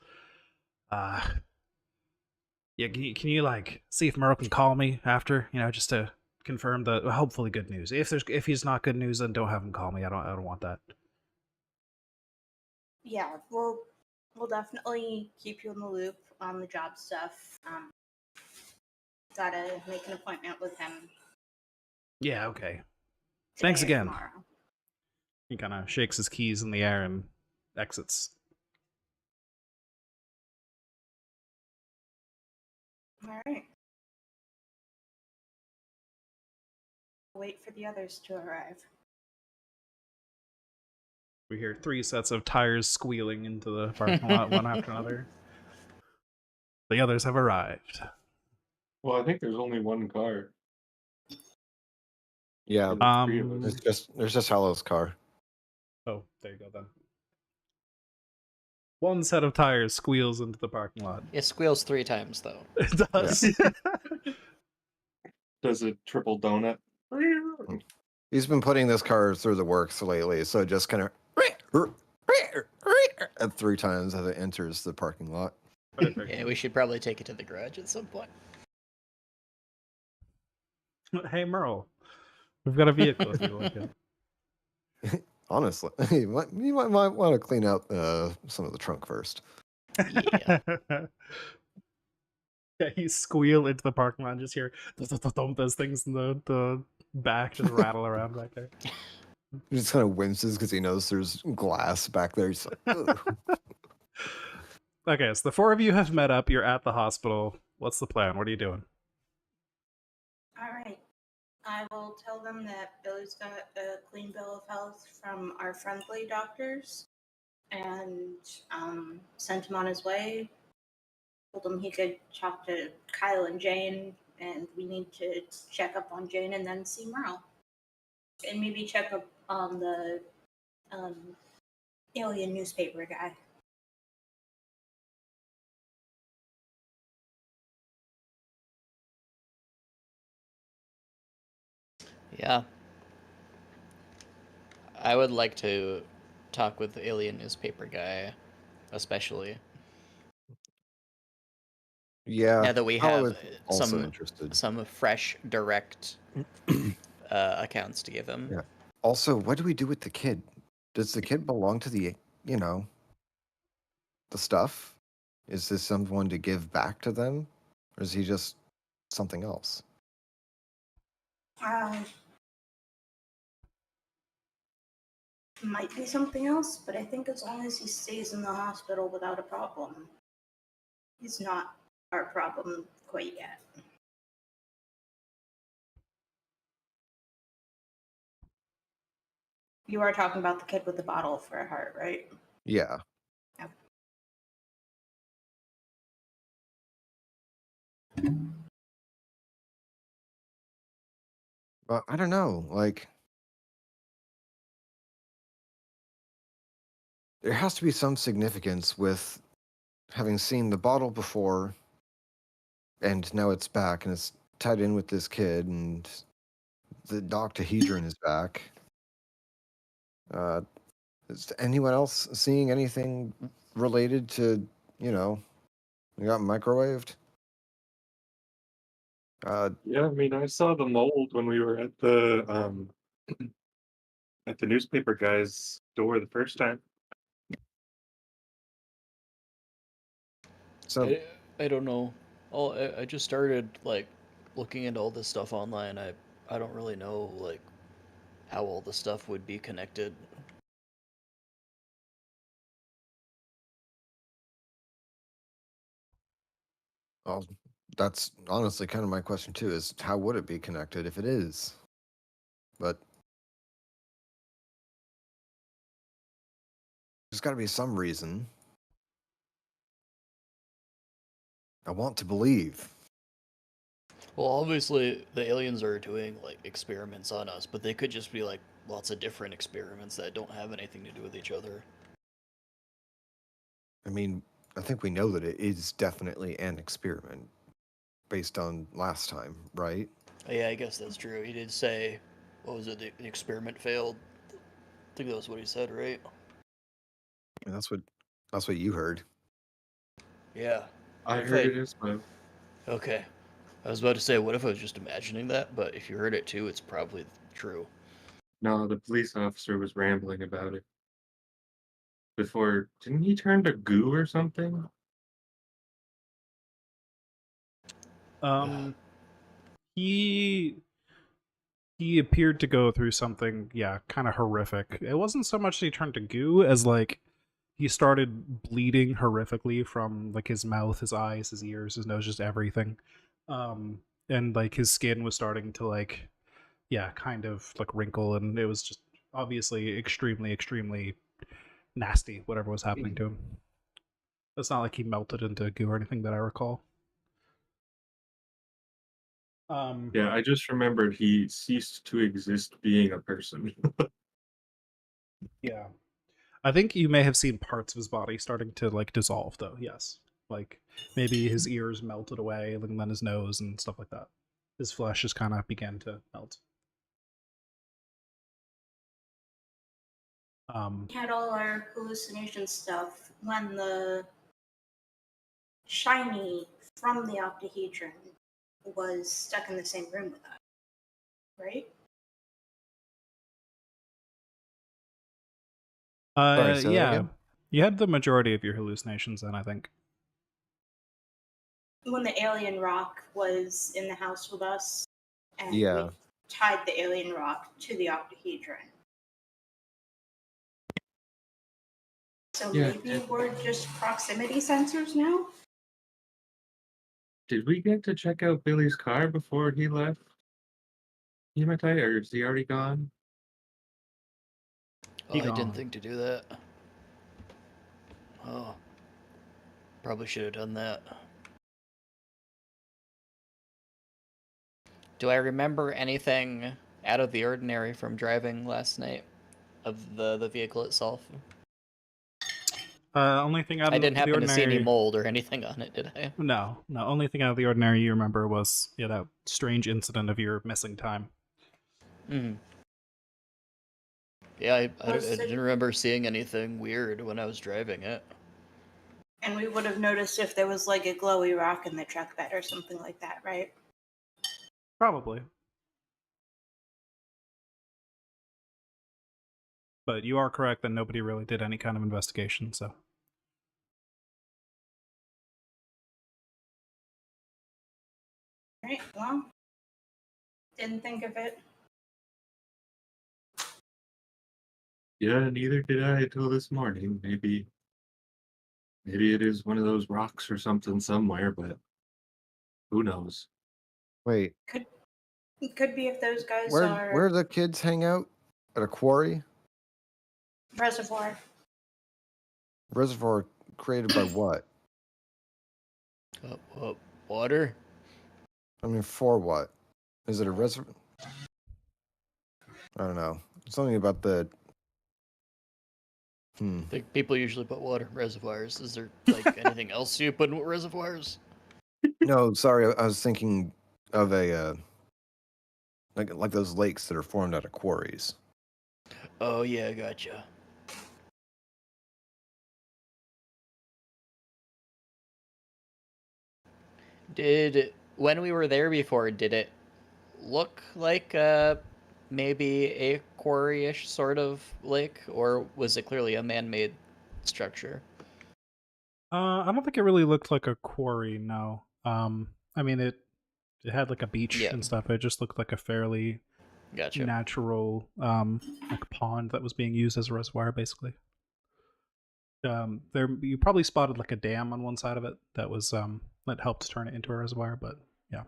yeah, can you like see if Merle can call me after, just to confirm the hopefully good news. If he's not good news, then don't have him call me. I don't want that. Yeah, we'll definitely keep you in the loop on the job stuff. Gotta make an appointment with him. Yeah, okay. Today Thanks or again. Tomorrow. He kind of shakes his keys in the air and exits. All right. Wait for the others to arrive. We hear 3 sets of tires squealing into the parking lot, one after another. The others have arrived. Well, I think there's only one car. Yeah, For the three of us. there's just Hallow's car. Oh, there you go then. One set of tires squeals into the parking lot. It squeals 3 times though. It does. Does a triple donut. He's been putting this car through the works lately, so it just kind of at 3 times as it enters the parking lot. Perfect. Yeah, we should probably take it to the garage at some point. Hey, Merle. We've got a vehicle if you like it. Honestly, you might want to clean out some of the trunk first. Yeah. Yeah, you squeal into the parking lot and just hear those things in the back just rattle around back there. He just kind of winces because he knows there's glass back there. He's like, ugh. Okay, so the 4 of you have met up. You're at the hospital. What's the plan? What are you doing? All right. I will tell them that Billy's got a clean bill of health from our friendly doctors and sent him on his way. Told him he could talk to Kyle and Jane, and we need to check up on Jane and then see Merle. And maybe check up on the alien newspaper guy. Yeah. I would like to talk with the alien newspaper guy, especially. Yeah. Now that we Hallow have is also some interested. some fresh, direct accounts to give him. Yeah. Also, what do we do with the kid? Does the kid belong to the stuff? Is this someone to give back to them, or is he just something else? Might be something else, but I think as long as he stays in the hospital without a problem, he's not our problem quite yet. You are talking about the kid with the bottle for a heart, right? Yeah. Yep. But I don't know. Like, there has to be some significance with having seen the bottle before, and now it's back, and it's tied in with this kid, and the doctahedron is back. Is anyone else seeing anything related to, we got microwaved? Yeah, I mean, I saw the mold when we were at the at the newspaper guy's door the first time. So I don't know. I just started like looking into all this stuff online. I don't really know like how all the stuff would be connected. well, that's honestly kind of my question too, is how would it be connected if it is? But there's got to be some reason. I want to believe. Well, obviously the aliens are doing like experiments on us, but they could just be like lots of different experiments that don't have anything to do with each other. I mean, I think we know that it is definitely an experiment based on last time, right? Yeah, I guess that's true. He did say, what was it? The experiment failed. I think that was what he said, right? And that's what you heard. Yeah. I If heard it as well. Okay. I was about to say, what if I was just imagining that? But if you heard it too, it's probably true. No, the police officer was rambling about it. Before, didn't he turn to goo or something? He appeared to go through something, yeah, kind of horrific. It wasn't so much that he turned to goo as like he started bleeding horrifically from like his mouth, his eyes, his ears, his nose, just everything. And like his skin was starting to like, yeah, kind of like wrinkle, and it was just obviously extremely, extremely nasty, whatever was happening to him. It's not like he melted into goo or anything that I recall. Yeah, I just remembered he ceased to exist being a person. Yeah. I think you may have seen parts of his body starting to like dissolve though, yes. Like maybe his ears melted away and then his nose and stuff like that. His flesh just kind of began to melt. We had all our hallucination stuff when the shiny from the octahedron was stuck in the same room with us, right? Sorry, say that Yeah. again? You had the majority of your hallucinations then, I think. When the alien rock was in the house with us, and Yeah. we tied the alien rock to the octahedron. So Yeah, maybe we're just proximity sensors now? did we get to check out Billy's car before he left? Hematite, or is he already gone? Oh, I gone. didn't think to do that. Oh, probably should have done that. Do I remember anything out of the ordinary from driving last night of the vehicle itself? Only thing out I of didn't the happen to see any ordinary. mold or anything on it, did I? No. Only thing out of the ordinary you remember was that strange incident of your missing time. Hmm. Yeah, I Was it- didn't remember seeing anything weird when I was driving it. And we would have noticed if there was like a glowy rock in the truck bed or something like that, right? Probably. But you are correct that nobody really did any kind of investigation, so. Right, well, didn't think of it. Yeah, neither did I until this morning. Maybe it is one of those rocks or something somewhere, but who knows? Wait, It could be if those guys where are do the kids hang out? At a quarry? reservoir. Reservoir created by what? Water? I mean, for what? Is it a reservoir? I don't know. Something about the. I think people usually put water in reservoirs. Is there like anything else you put in reservoirs? No, sorry. I was thinking of a like those lakes that are formed out of quarries. Oh yeah, gotcha. When we were there before, did it look like maybe a quarry-ish sort of lake, or was it clearly a man-made structure? I don't think it really looked like a quarry, no. I mean it had like a beach Yeah. and stuff. It just looked like a fairly Gotcha. natural like pond that was being used as a reservoir basically. There you probably spotted like a dam on one side of it that was that helped turn it into a reservoir, but yeah.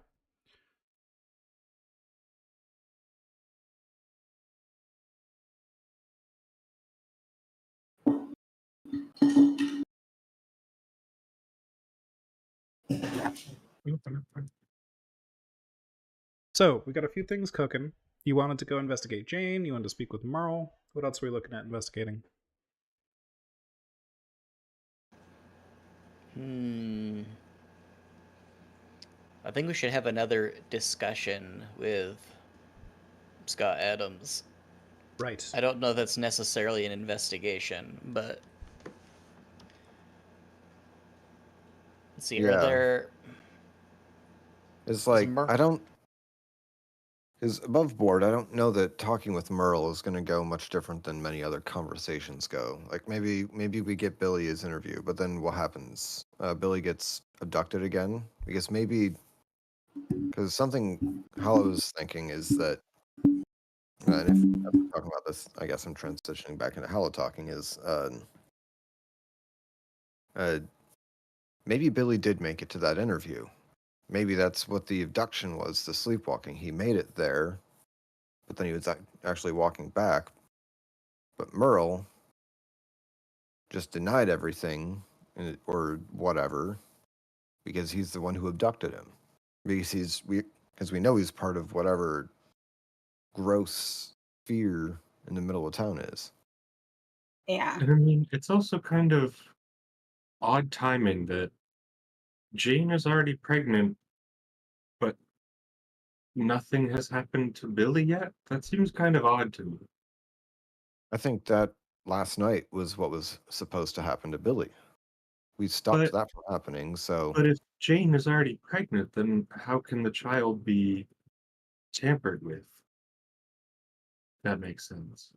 So we got a few things cooking. You wanted to go investigate Jane. You wanted to speak with Merle. What else were we looking at investigating? I think we should have another discussion with Scott Adams. Right. I don't know if that's necessarily an investigation, but let's see. Yeah. Are there? It's Is like, Mer- I don't. Because above board, I don't know that talking with Merle is going to go much different than many other conversations go. Like maybe we get Billy his interview, but then what happens? Billy gets abducted again because something Hollow's thinking is that, and if I'm talking about this, I guess I'm transitioning back into Hollow talking is, uh, maybe Billy did make it to that interview. Maybe that's what the abduction was, the sleepwalking. He made it there, but then he was actually walking back. But Merle just denied everything or whatever because he's the one who abducted him. Because we know he's part of whatever gross fear in the middle of town is. Yeah. And I mean, it's also kind of odd timing that Jane is already pregnant, but nothing has happened to Billy yet. That seems kind of odd to me. I think that last night was what was supposed to happen to Billy. We stopped But that from happening, so but if Jane is already pregnant, then how can the child be tampered with? That makes sense.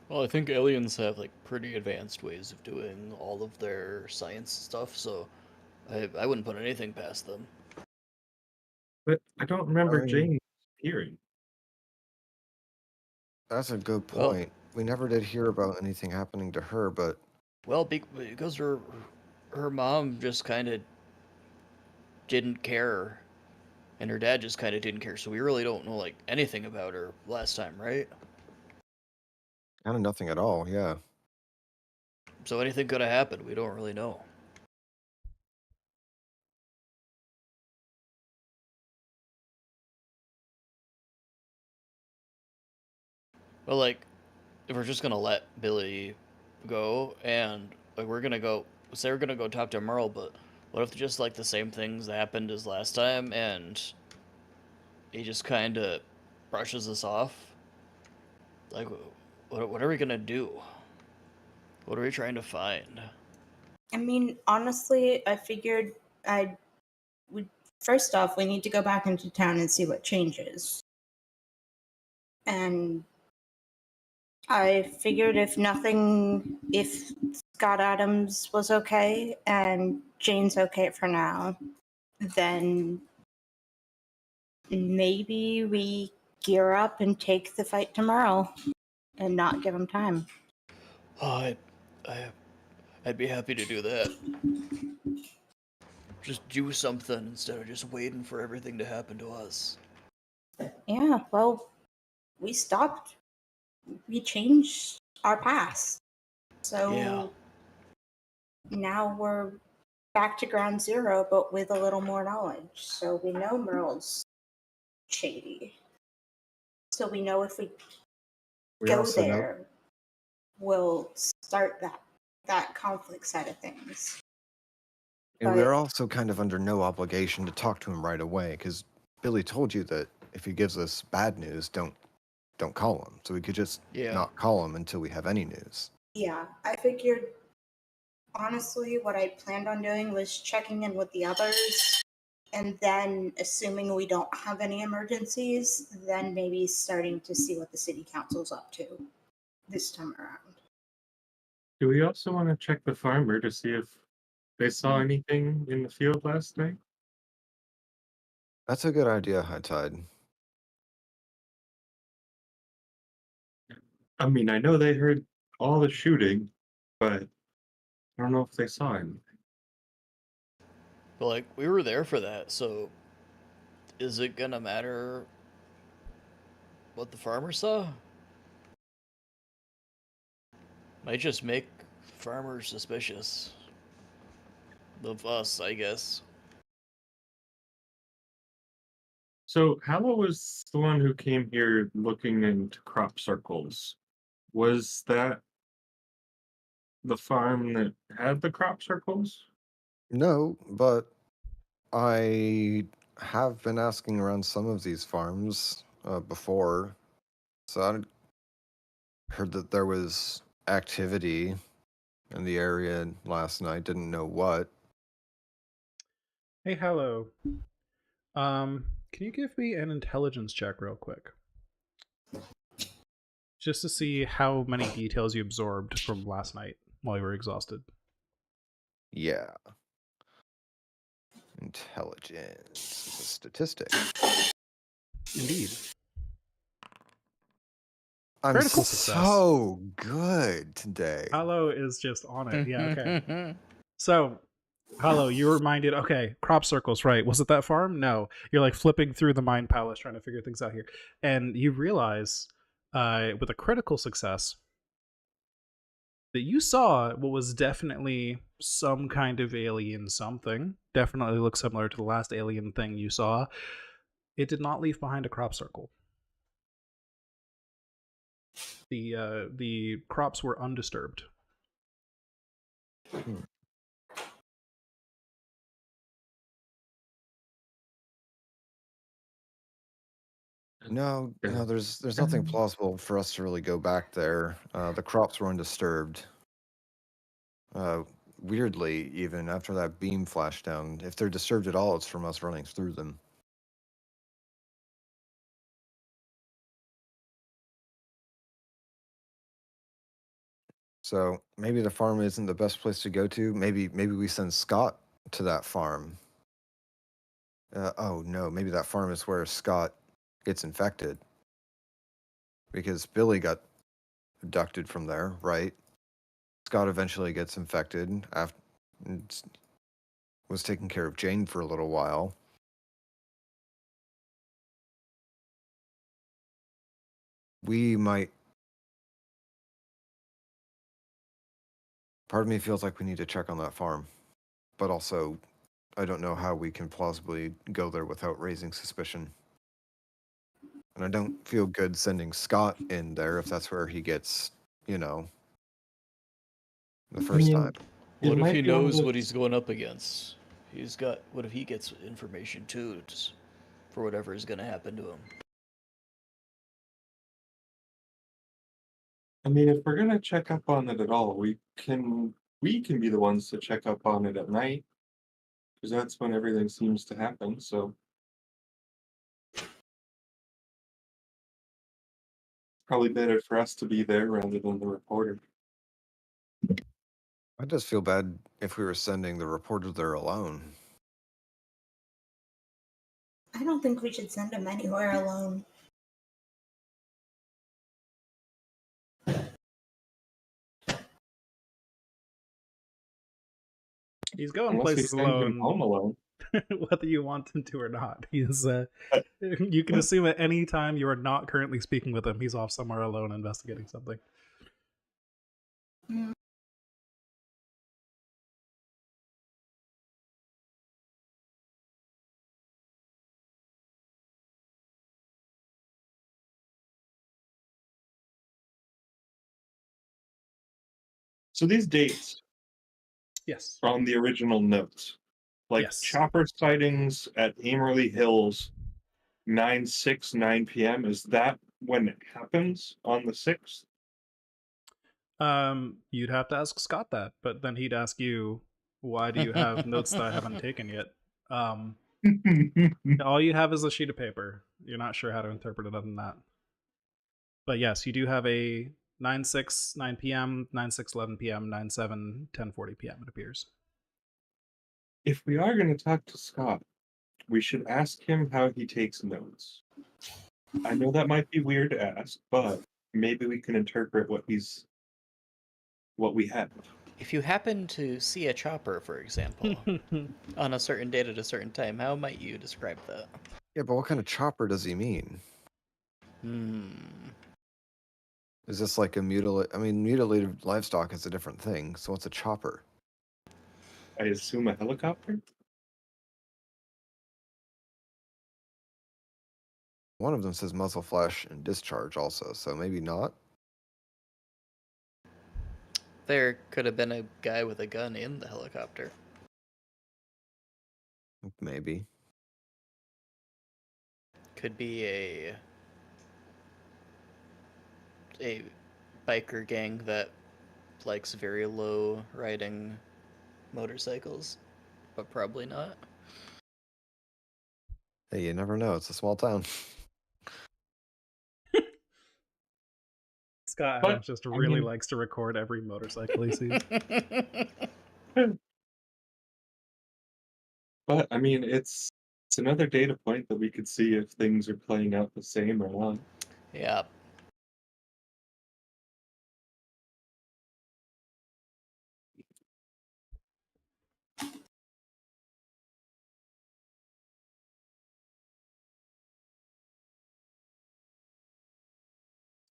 well, I think aliens have like pretty advanced ways of doing all of their science stuff, so I wouldn't put anything past them. But I don't remember I mean, Jane appearing. that's a good Well, point. We never did hear about anything happening to her, but because her mom just kind of didn't care, and her dad just kind of didn't care, so we really don't know like anything about her last time, right? kind of nothing at all, yeah. So anything could have happened. We don't really know. But like, if we're just gonna let Billy go and like we're gonna go, say we're gonna go talk to Merle, but what if just like the same things that happened as last time and he just kind of brushes us off? Like, what are we gonna do? What are we trying to find? I mean, honestly, I figured I would. First off, we need to go back into town and see what changes. And I figured if Scott Adams was okay and Jane's okay for now, then maybe we gear up and take the fight tomorrow and not give him time. Oh, I, I'd be happy to do that. Just do something instead of just waiting for everything to happen to us. Yeah, well, we stopped. We changed our past. So Yeah. now we're back to ground zero, but with a little more knowledge. So we know Merle's shady. So we know if we We go also know, there, we'll start that conflict side of things. and we're But also kind of under no obligation to talk to him right away because Billy told you that if he gives us bad news, don't call him. So we could just Yeah. not call him until we have any news. yeah, I figured honestly what I planned on doing was checking in with the others and then assuming we don't have any emergencies, then maybe starting to see what the city council's up to this time around. Do we also want to check the farmer to see if they saw anything in the field last night? That's a good idea, High Tide. I mean, I know they heard all the shooting, but I don't know if they saw anything. But like we were there for that, so is it gonna matter what the farmer saw? Might just make farmers suspicious of us, I guess. So Hallow was the one who came here looking into crop circles. Was that the farm that had the crop circles? No, but I have been asking around some of these farms before. So I heard that there was activity in the area last night. Didn't know what. Hey, hello. Can you give me an intelligence check real quick? Just to see how many details you absorbed from last night while you were exhausted. Yeah. Intelligence is a statistic. Indeed. I'm Critical success. so good today. Hello is just on it. Yeah, okay. So, hello, you were reminded, okay, crop circles, right. Was it that farm? No. You're like flipping through the mind palace trying to figure things out here. And you realize, with a critical success, that you saw what was definitely some kind of alien something. Definitely looks similar to the last alien thing you saw. It did not leave behind a crop circle. The crops were undisturbed. No, there's nothing plausible for us to really go back there. The crops were undisturbed. Weirdly, even after that beam flashed down, if they're disturbed at all, it's from us running through them. So maybe the farm isn't the best place to go to. Maybe we send Scott to that farm. Oh no, maybe that farm is where Scott gets infected. Because Billy got abducted from there, right? Scott eventually gets infected after was taking care of Jane for a little while. We might. Part of me feels like we need to check on that farm, but also I don't know how we can plausibly go there without raising suspicion. And I don't feel good sending Scott in there if that's where he gets, the first time. What if he knows what he's going up against? What if he gets information too, just for whatever is going to happen to him? I mean, if we're gonna check up on it at all, we can be the ones to check up on it at night, because that's when everything seems to happen. So probably better for us to be there rather than the reporter. I just feel bad if we were sending the reporter there alone. I don't think we should send him anywhere alone. He's going Unless we places send him home alone, alone. whether you want him to or not. He's you can assume at any time you are not currently speaking with him, he's off somewhere alone investigating something. Mm. So these dates Yes. from the original notes, like Yes. chopper sightings at Amerley Hills, 9/6, 9 p.m. Is that when it happens on the 6th? You'd have to ask Scott that, but then he'd ask you, why do you have notes that I haven't taken yet? All you have is a sheet of paper. You're not sure how to interpret it other than that. But yes, you do have a 9/6, 9 p.m., 9/6, 11 p.m., 9/7, 10:40 p.m. it appears. If we are going to talk to Scott, we should ask him how he takes notes. I know that might be weird to ask, but maybe we can interpret what we have. If you happen to see a chopper, for example, on a certain date at a certain time, how might you describe that? Yeah, but what kind of chopper does he mean? Is this like a mutilated livestock is a different thing. So what's a chopper? I assume a helicopter? One of them says muzzle flash and discharge also, so maybe not. There could have been a guy with a gun in the helicopter. Maybe. Could be a biker gang that likes very low riding motorcycles, but probably not. Hey, you never know. It's a small town. Scott But, Adams just I really mean- likes to record every motorcycle he sees. But I mean, it's another data point that we could see if things are playing out the same or not. Yeah.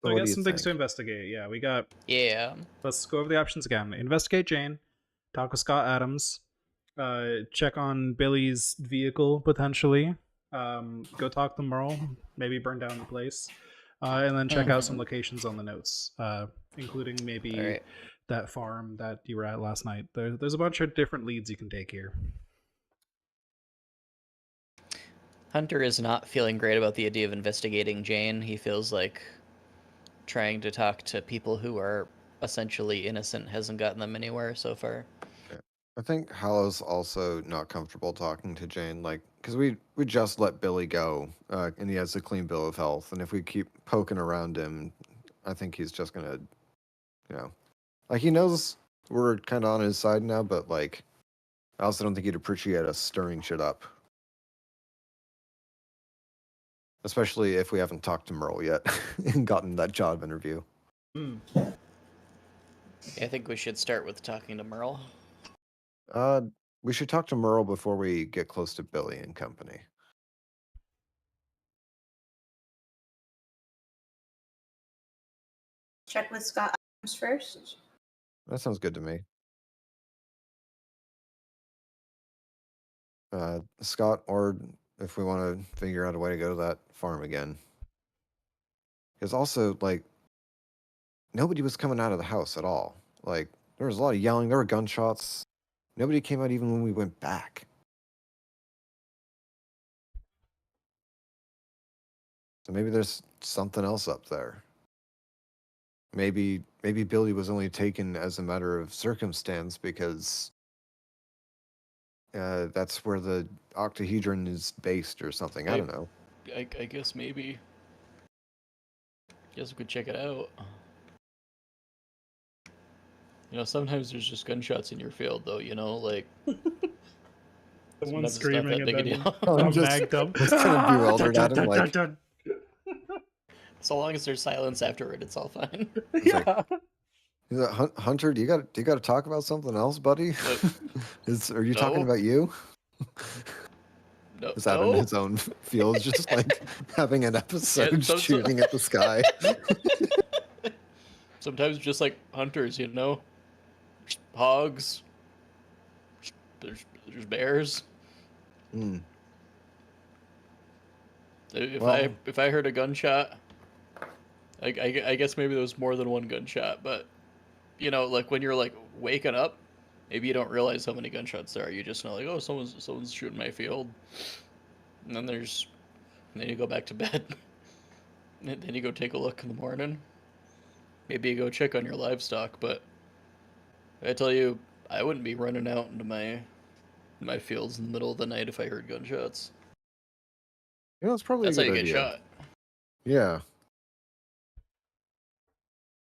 So I what got do you some things to think? investigate. Yeah, we got. Yeah. Let's go over the options again. Investigate Jane. Talk with Scott Adams. Check on Billy's vehicle potentially. Go talk to Merle. Maybe burn down the place. And then check out some locations on the notes, including maybe All right. that farm that you were at last night. There's a bunch of different leads you can take here. Hunter is not feeling great about the idea of investigating Jane. He feels like trying to talk to people who are essentially innocent hasn't gotten them anywhere so far. I think Hallow's also not comfortable talking to Jane, like, because we just let Billy go, and he has a clean bill of health, and if we keep poking around him, I think he's just gonna, like, he knows we're kind of on his side now, but, like, I also don't think he'd appreciate us stirring shit up. Especially if we haven't talked to Merle yet and gotten that job interview. I think we should start with talking to Merle. We should talk to Merle before we get close to Billy and company. Check with Scott Adams first. That sounds good to me. Scott, or if we want to figure out a way to go to that farm again. Because also, like, nobody was coming out of the house at all. Like, there was a lot of yelling, there were gunshots. Nobody came out even when we went back. So maybe there's something else up there. Maybe Billy was only taken as a matter of circumstance because that's where the octahedron is based or something. I don't know. I guess maybe. Guess we could check it out. You know, sometimes there's just gunshots in your field, though. You know, like Someone sometimes it's not screaming that big a and then deal. I'm I'm just- bagged up. just kind of bewildered at him, like- So long as there's silence afterward, it's all fine. It's like, he's like, Hunter, do you got to talk about something else, buddy? Are you talking No. about you? No, Is that in his own field, just like having an episode so- shooting at the sky? Sometimes just like hunters, you know, there's hogs, there's bears. Hmm. If I heard a gunshot, I guess maybe there was more than one gunshot, but you know, like when you're like waking up, maybe you don't realize how many gunshots there are. You just know like, oh, someone's shooting my field, and then you go back to bed, and then you go take a look in the morning. Maybe you go check on your livestock, but I tell you, I wouldn't be running out into my fields in the middle of the night if I heard gunshots. It's probably That's a how good you idea. get shot. Yeah.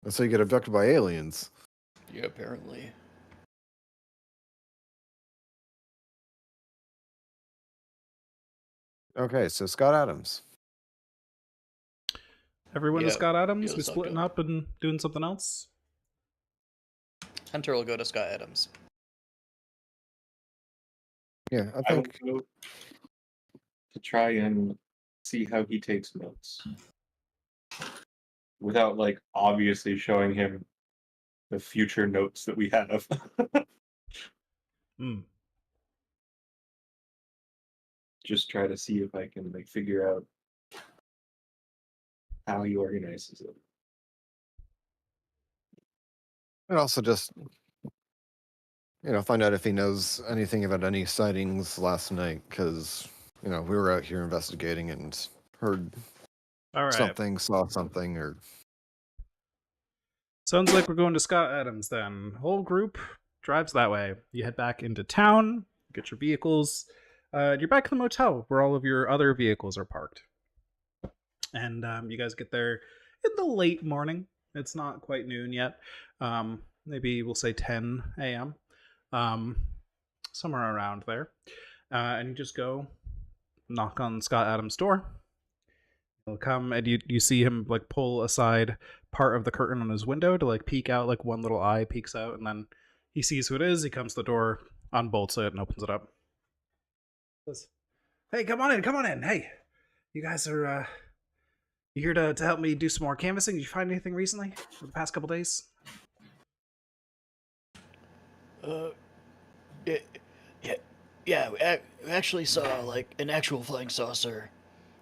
That's how you get abducted by aliens. Yeah, apparently. Okay, so Scott Adams. Everyone Yeah, to Scott Adams? yeah, We let's splitting go. up and doing something else? Hunter will go to Scott Adams. Yeah, I I will think go to try and see how he takes notes. Without, like, obviously showing him the future notes that we have. Hmm. Just try to see if I can, like, figure out how he organizes it. and also just find out if he knows anything about any sightings last night, because we were out here investigating and heard All right. something, saw something, or Sounds like we're going to Scott Adams then. Whole group drives that way. You head back into town, get your vehicles. You're back in the motel where all of your other vehicles are parked. And you guys get there in the late morning. It's not quite noon yet. Maybe we'll say 10 a.m. Somewhere around there. And you just go knock on Scott Adams' door. He'll come and you see him like pull aside part of the curtain on his window to like peek out, like one little eye peeks out, and then he sees who it is. He comes to the door, unbolts it, and opens it up. Says, "Hey, come on in. Hey, you guys are you here to help me do some more canvassing? Did you find anything recently for the past couple days?" Yeah. We actually saw like an actual flying saucer,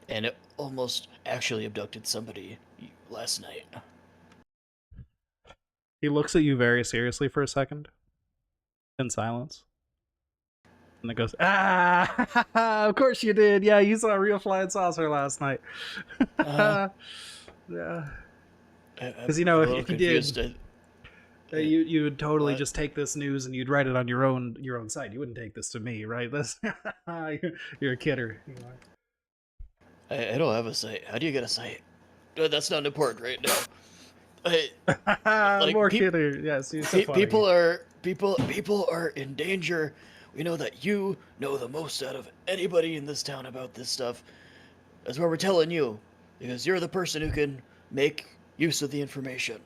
and it almost actually abducted somebody last night. He looks at you very seriously for a second, in silence. And then goes, "Ah, of course you did. Yeah, you saw a real flying saucer last night." Yeah. Because, you know, if you did, you would totally just take this news and you'd write it on your own site. You wouldn't take this to me, right? This, you're a kidder. You know. I don't have a site. How do you get a site? That's not important right now. More kidder. Yes, you're so funny. People are in danger. We know that you know the most out of anybody in this town about this stuff. That's why we're telling you, because you're the person who can make use of the information.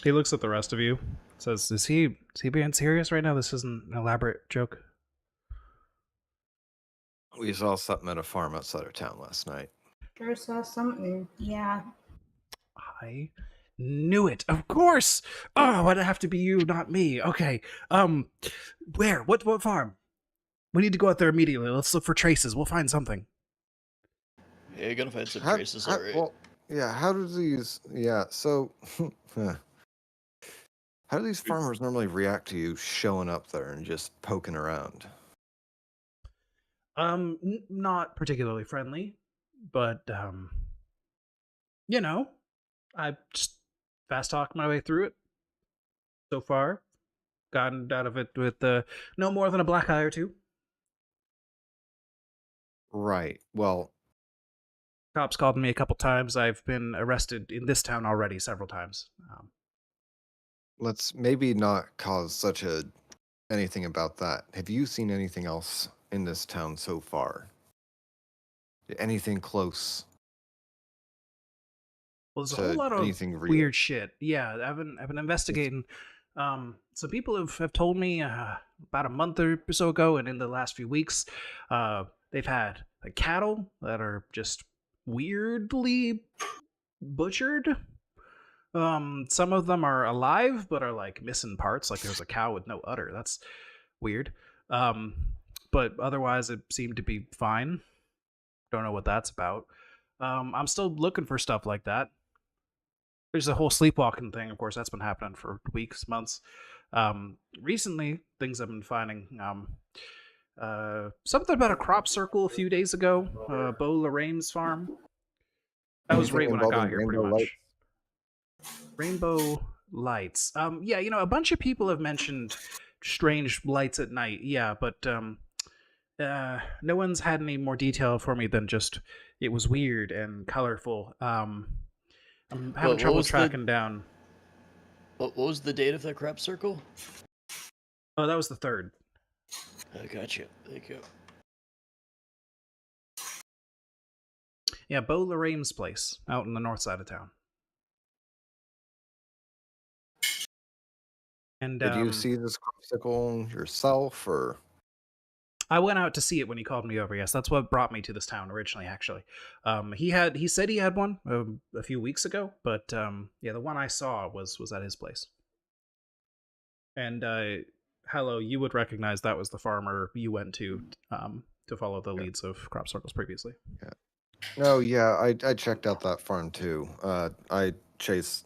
He looks at the rest of you, says, Is he being serious right now? This isn't an elaborate joke." We saw something at a farm outside of town last night. Sure saw something. Yeah. I knew it. Of course. Oh, why'd it have to be you, not me? Okay. Where? What farm? We need to go out there immediately. Let's look for traces. We'll find something. Yeah, you're gonna find some traces, alright. Well, yeah, how do these... Yeah, so... How do these farmers normally react to you showing up there and just poking around? Not particularly friendly, but, you know, I just fast talked my way through it so far. Gotten out of it with no more than a black eye or two. Right. Well, Cops called me a couple times. I've been arrested in this town already several times. let's maybe not cause such a anything about that. Have you seen anything else in this town so far? Anything close? Well, there's a to whole lot of anything real? weird shit. Yeah, I've been investigating. Some people have told me about a month or so ago, and in the last few weeks, they've had like cattle that are just weirdly butchered. Some of them are alive, but are like missing parts. Like there's a cow with no udder. That's weird. But otherwise, it seemed to be fine. Don't know what that's about. I'm still looking for stuff like that. There's a whole sleepwalking thing, of course, that's been happening for weeks, months. Recently, things I've been finding. Something about a crop circle a few days ago, Bo Lorraine's farm. That was right when I got here, pretty much. Rainbow lights. Yeah, you know, a bunch of people have mentioned strange lights at night. Yeah, but no one's had any more detail for me than just it was weird and colorful. I'm having trouble tracking down. What was the date of that crop circle? Oh, that was the 3rd. I got you. Thank you. Yeah, Bo Lorraine's place out in the north side of town. And did you see this popsicle yourself, or? I went out to see it when he called me over. Yes, that's what brought me to this town originally. Actually, he said he had one a few weeks ago, but yeah, the one I saw was at his place. And hello, you would recognize that was the farmer you went to follow the leads of crop circles previously. Yeah. No, yeah, I checked out that farm too. I chase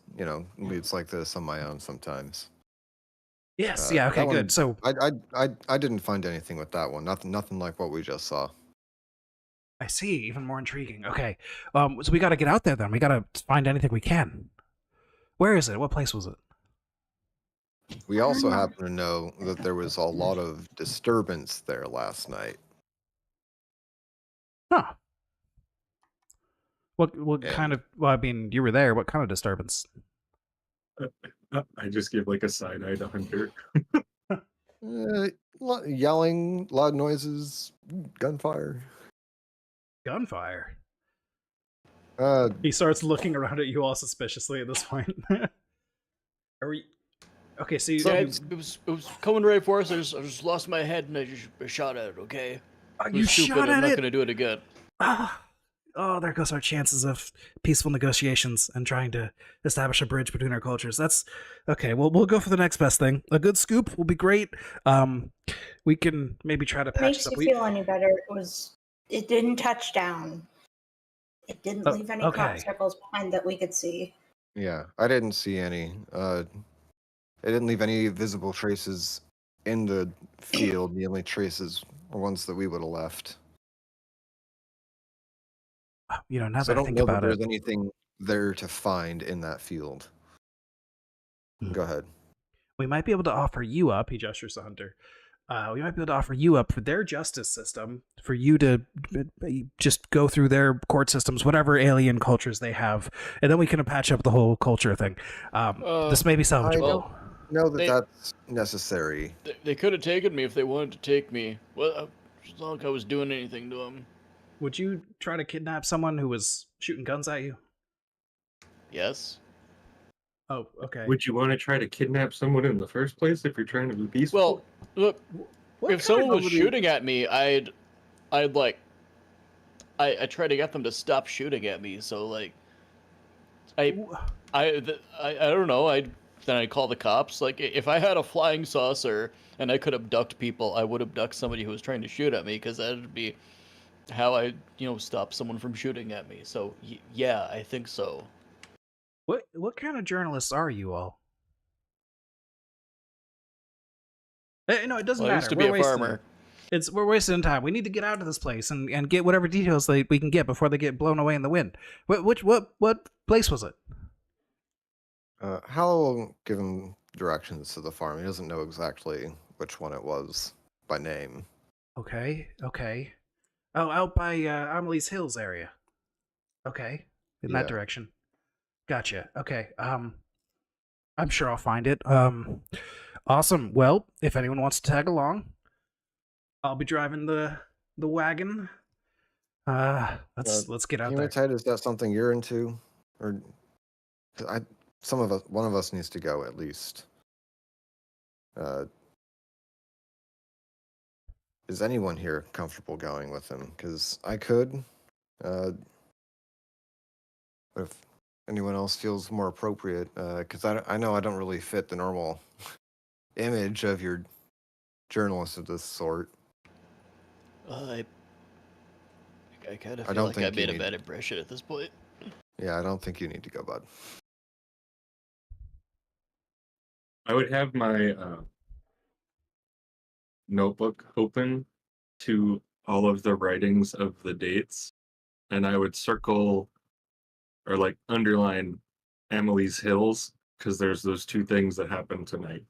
leads like this on my own sometimes. Yes. Yeah. Okay. Good. So I didn't find anything with that one. Nothing like what we just saw. I see. Even more intriguing. Okay. So we got to get out there then. We got to find anything we can. Where is it? What place was it? We also happen to know that there was a lot of disturbance there last night. Huh. What And- kind of? Well, I mean, you were there. What kind of disturbance? I just give like a side eye to Hunter. Yelling, loud noises, gunfire. Gunfire. Uh, He starts looking around at you all suspiciously at this point. Are we? Okay, so Yeah, you, it was coming right for us. I just lost my head and I just shot at it. Okay. It you was stupid. shot I'm at not it. gonna do it again. Ah. Oh, there goes our chances of peaceful negotiations and trying to establish a bridge between our cultures. That's okay. We'll go for the next best thing. A good scoop will be great. We can maybe try to patch Makes this up. you feel any better? It didn't touch down. It didn't leave any crop okay. circles behind that we could see. yeah, I didn't see any. It didn't leave any visible traces in the field. The only traces were ones that we would have left. You know, now So I that I don't think know that about there's it, anything there to find in that field. Go ahead. we might be able to offer you up. He gestures to Hunter. We might be able to offer you up for their justice system, for you to just go through their court systems, whatever alien cultures they have, and then we can patch up the whole culture thing. This may be salvageable. Know that They- that's necessary. They could have taken me if they wanted to take me. Well, it's not like I was doing anything to them. Would you try to kidnap someone who was shooting guns at you? Yes. Oh, okay. Would you want to try to kidnap someone in the first place if you're trying to be peaceful? Well, look, What if someone kind was of- shooting at me, I'd like, I try to get them to stop shooting at me. So like, I don't know. Then I call the cops. Like, if I had a flying saucer and I could abduct people, I would abduct somebody who was trying to shoot at me because that'd be how I stop someone from shooting at me. So yeah, I think so. What kind of journalists are you all? No, it doesn't Well, I matter. used to be a farmer. We're wasting time. We need to get out of this place and get whatever details we can get before they get blown away in the wind. What place was it? Hal will give him directions to the farm. He doesn't know exactly which one it was by name. Okay. Oh, out by Amelie's Hills area. Okay, in that Yeah. direction. Gotcha. Okay. I'm sure I'll find it. Awesome. Well, if anyone wants to tag along, I'll be driving the wagon. Let's get out there. Hematite, is that something you're into? Or 'cause one of us needs to go at least. Is anyone here comfortable going with him? Because I could. But if anyone else feels more appropriate, because I know I don't really fit the normal image of your journalist of this sort. I kind of I feel don't like I think you made a need- bad impression at this point. Yeah, I don't think you need to go, bud. I would have my notebook open to all of the writings of the dates, and I would circle or like underline Emily's Hills because there's those two things that happened tonight.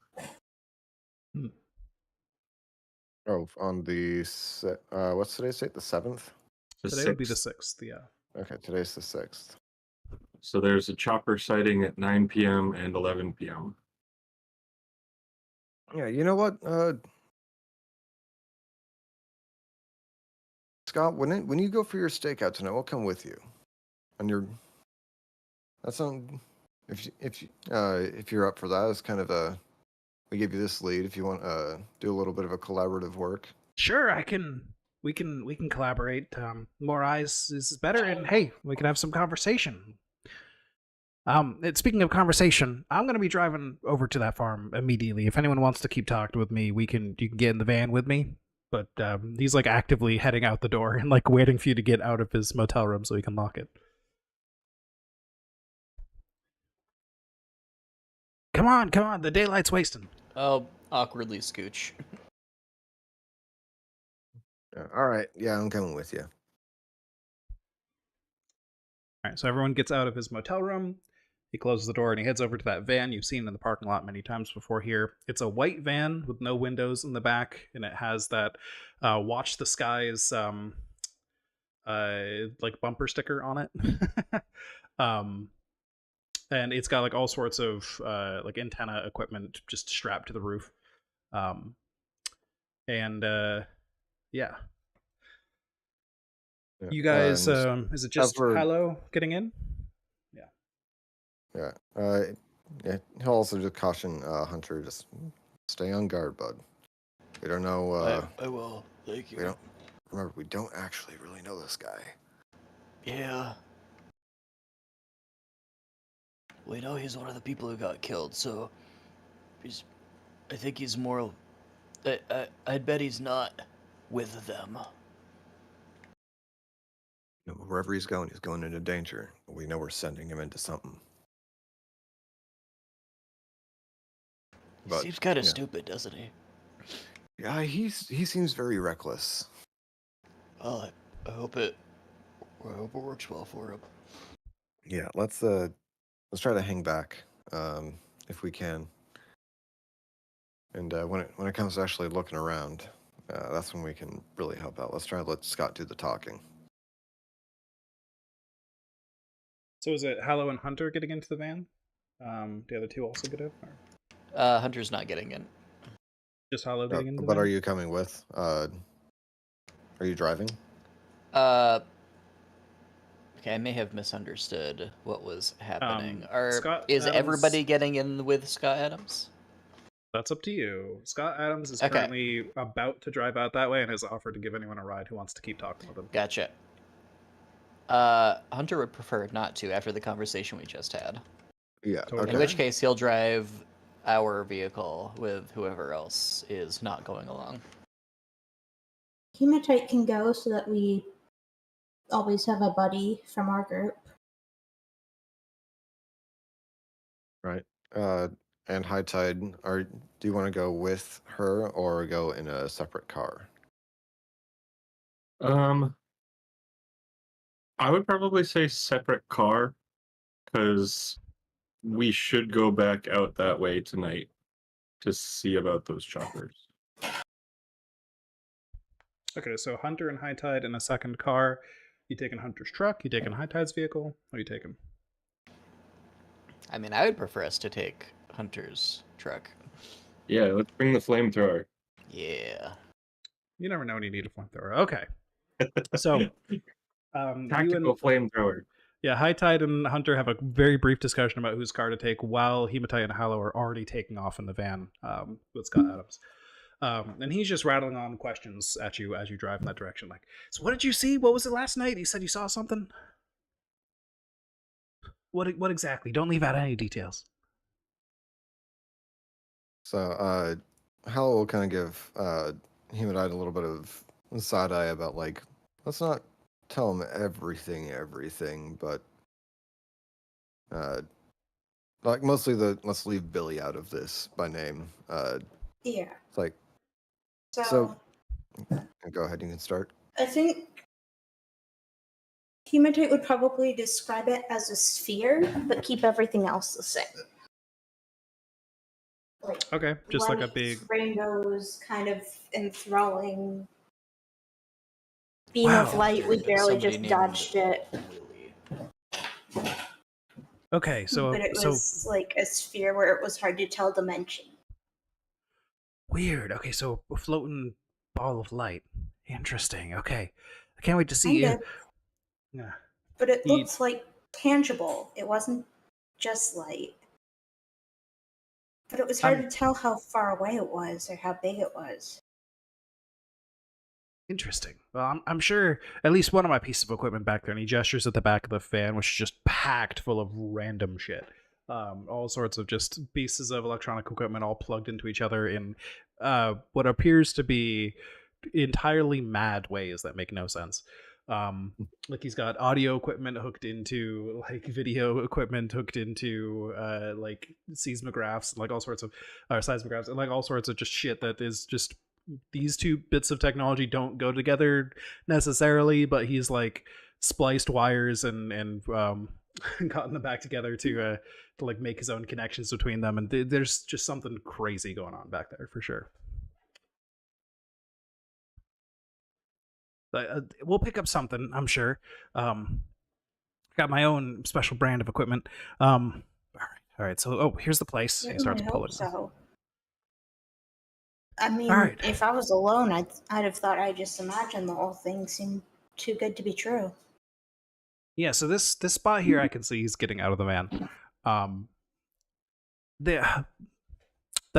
Oh, on the what's today's date? The 7th. The Today would be the 6th. 6th. Yeah. Okay, today's the 6th. So there's a chopper sighting at 9 p.m. and 11 p.m. Yeah, you know what, Scott, when you go for your stakeout tonight, we'll come with you. And that's on if you're up for that, it's kind of we give you this lead if you want do a little bit of a collaborative work. Sure, we can collaborate. More eyes is better, and hey, we can have some conversation. Speaking of conversation, I'm gonna be driving over to that farm immediately. If anyone wants to keep talking with me, you can get in the van with me. But he's like actively heading out the door and like waiting for you to get out of his motel room so he can lock it. Come on, the daylight's wasting. I'll awkwardly scooch. All right, yeah, I'm coming with you. All right, so everyone gets out of his motel room. He closes the door and he heads over to that van you've seen in the parking lot many times before here. It's a white van with no windows in the back, and it has that "Watch the Skies" like bumper sticker on it. um, and it's got like all sorts of like antenna equipment just strapped to the roof. And yeah, Yeah. you guys, And is it just we're- Halo getting in? yeah. Yeah. He'll also just caution Hunter, just stay on guard, bud. We don't know. I will. Thank you. We don't. Remember, we don't actually really know this guy. Yeah. We know he's one of the people who got killed, so I think he's more. I'd bet he's not with them. You know, wherever he's going into danger. We know we're sending him into something. But, Seems kind of yeah. stupid, doesn't he? Yeah, he seems very reckless. Well, I hope it works well for him. Yeah, let's try to hang back, if we can. And when it comes to actually looking around, that's when we can really help out. Let's try to let Scott do the talking. So is it Halo and Hunter getting into the van? The other two also get in? Or Hunter's not getting in. just Halo getting into the But van? are you coming with? Are you driving? Okay, I may have misunderstood what was happening. Scott Is Adams- everybody getting in with Scott Adams? That's up to you. Scott Adams is Okay. currently about to drive out that way and has offered to give anyone a ride who wants to keep talking with him. Gotcha. Hunter would prefer not to after the conversation we just had. Yeah. Totally. Okay. In which case, he'll drive our vehicle with whoever else is not going along. Hematite can go so that we always have a buddy from our group. Right. And High Tide, do you want to go with her or go in a separate car? I would probably say separate car, because we should go back out that way tonight to see about those choppers. Okay, so Hunter and High Tide in a second car. You taking Hunter's truck? You taking High Tide's vehicle? What are you taking? I mean, I would prefer us to take Hunter's truck. Yeah, let's bring the flamethrower. Yeah. You never know when you need a flamethrower. Okay. So, you Tactical and flamethrower. yeah, High Tide and Hunter have a very brief discussion about whose car to take, while Hematite and Halo are already taking off in the van with Scott Adams. And he's just rattling on questions at you as you drive in that direction. Like, so what did you see? What was it last night? You said you saw something. What exactly? Don't leave out any details. So, Hal will kind of give Hematite a little bit of side eye about, like, let's not tell him everything, but like mostly let's leave Billy out of this by name. Yeah. It's like, So go ahead, you can start. I think Hematite would probably describe it as a sphere, but keep everything else the same. Like, Okay, just like a lights, big. rainbows, kind of enthralling beam Wow. of light. We barely Somebody just named dodged it, Willie. Okay, so but it was like a sphere where it was hard to tell dimension. weird. Okay, so a floating ball of light. Interesting. Okay, I can't wait to see Kind you. of, Yeah. but it He- looks like tangible. It wasn't just light. But it was hard to tell how far away it was or how big it was. Interesting. Well, I'm sure at least one of my pieces of equipment back there, and he gestures at the back of the fan, which is just packed full of random shit. All sorts of just pieces of electronic equipment all plugged into each other in what appears to be entirely mad ways that make no sense. Like he's got audio equipment hooked into like video equipment hooked into like seismographs, like all sorts of seismographs, and like all sorts of just shit that is just these two bits of technology don't go together necessarily, but he's like spliced wires and gotten them back together to like make his own connections between them, and there's just something crazy going on back there for sure. We'll pick up something, I'm sure. Got my own special brand of equipment. All right. So, here's the place. He starts Certainly pulling. hope so. I mean, All right. if I was alone, I'd have thought I just imagined the whole thing seemed too good to be true. Yeah. So this spot here, I can see he's getting out of the van. That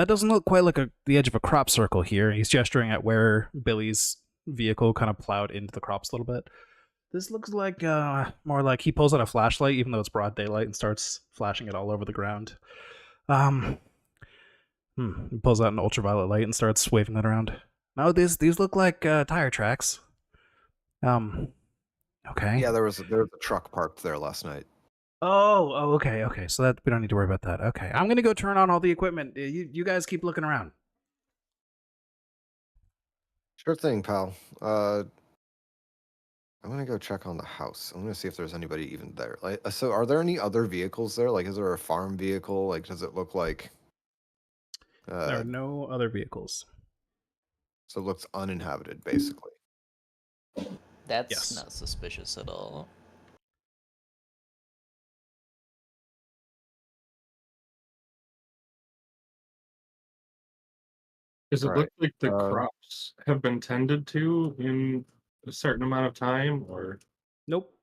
doesn't look quite like the edge of a crop circle here. He's gesturing at where Billy's vehicle kind of plowed into the crops a little bit. This looks like more like he pulls out a flashlight, even though it's broad daylight, and starts flashing it all over the ground. He pulls out an ultraviolet light and starts waving it around. No, these look like tire tracks. Okay. Yeah, there was a truck parked there last night. Oh, okay. So that we don't need to worry about that. Okay, I'm gonna go turn on all the equipment. You guys keep looking around. Sure thing, pal. I'm gonna go check on the house. I'm gonna see if there's anybody even there. Like, so are there any other vehicles there? Like, is there a farm vehicle? Like, does it look like? There are no other vehicles. So it looks uninhabited, basically. That's Yes. not suspicious at all. Does it Right. look like the crops have been tended to in a certain amount of time, or Nope.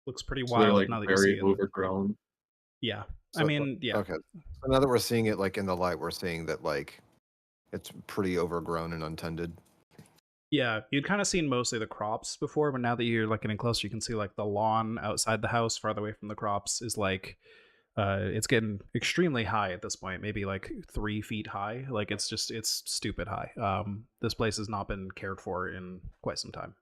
Looks pretty so they're wild like now that you see very it. overgrown? Yeah. So, I mean, yeah. Okay. So now that we're seeing it like in the light, we're seeing that like it's pretty overgrown and untended. Yeah, you'd kind of seen mostly the crops before, but now that you're like getting closer, you can see like the lawn outside the house, farther away from the crops, is like it's getting extremely high at this point, maybe like 3 feet high. Like it's stupid high. This place has not been cared for in quite some time.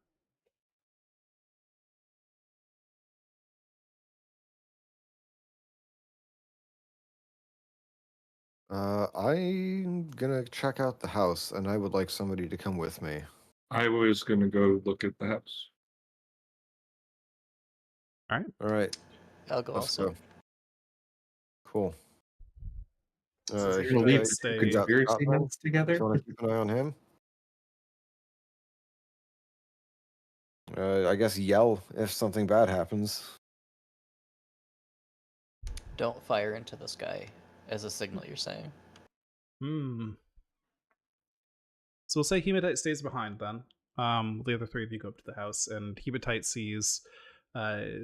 I'm gonna check out the house, and I would like somebody to come with me. I was gonna go look at the house. All right. All right, I'll go let's also. go. Cool. So You're you gonna leave guys the stay- conspiracy Scotland? nuts together? You want to keep an eye on him? I guess yell if something bad happens. Don't fire into the sky as a signal, you're saying. So we'll say Hematite stays behind then. The other 3 of you go up to the house, and Hematite sees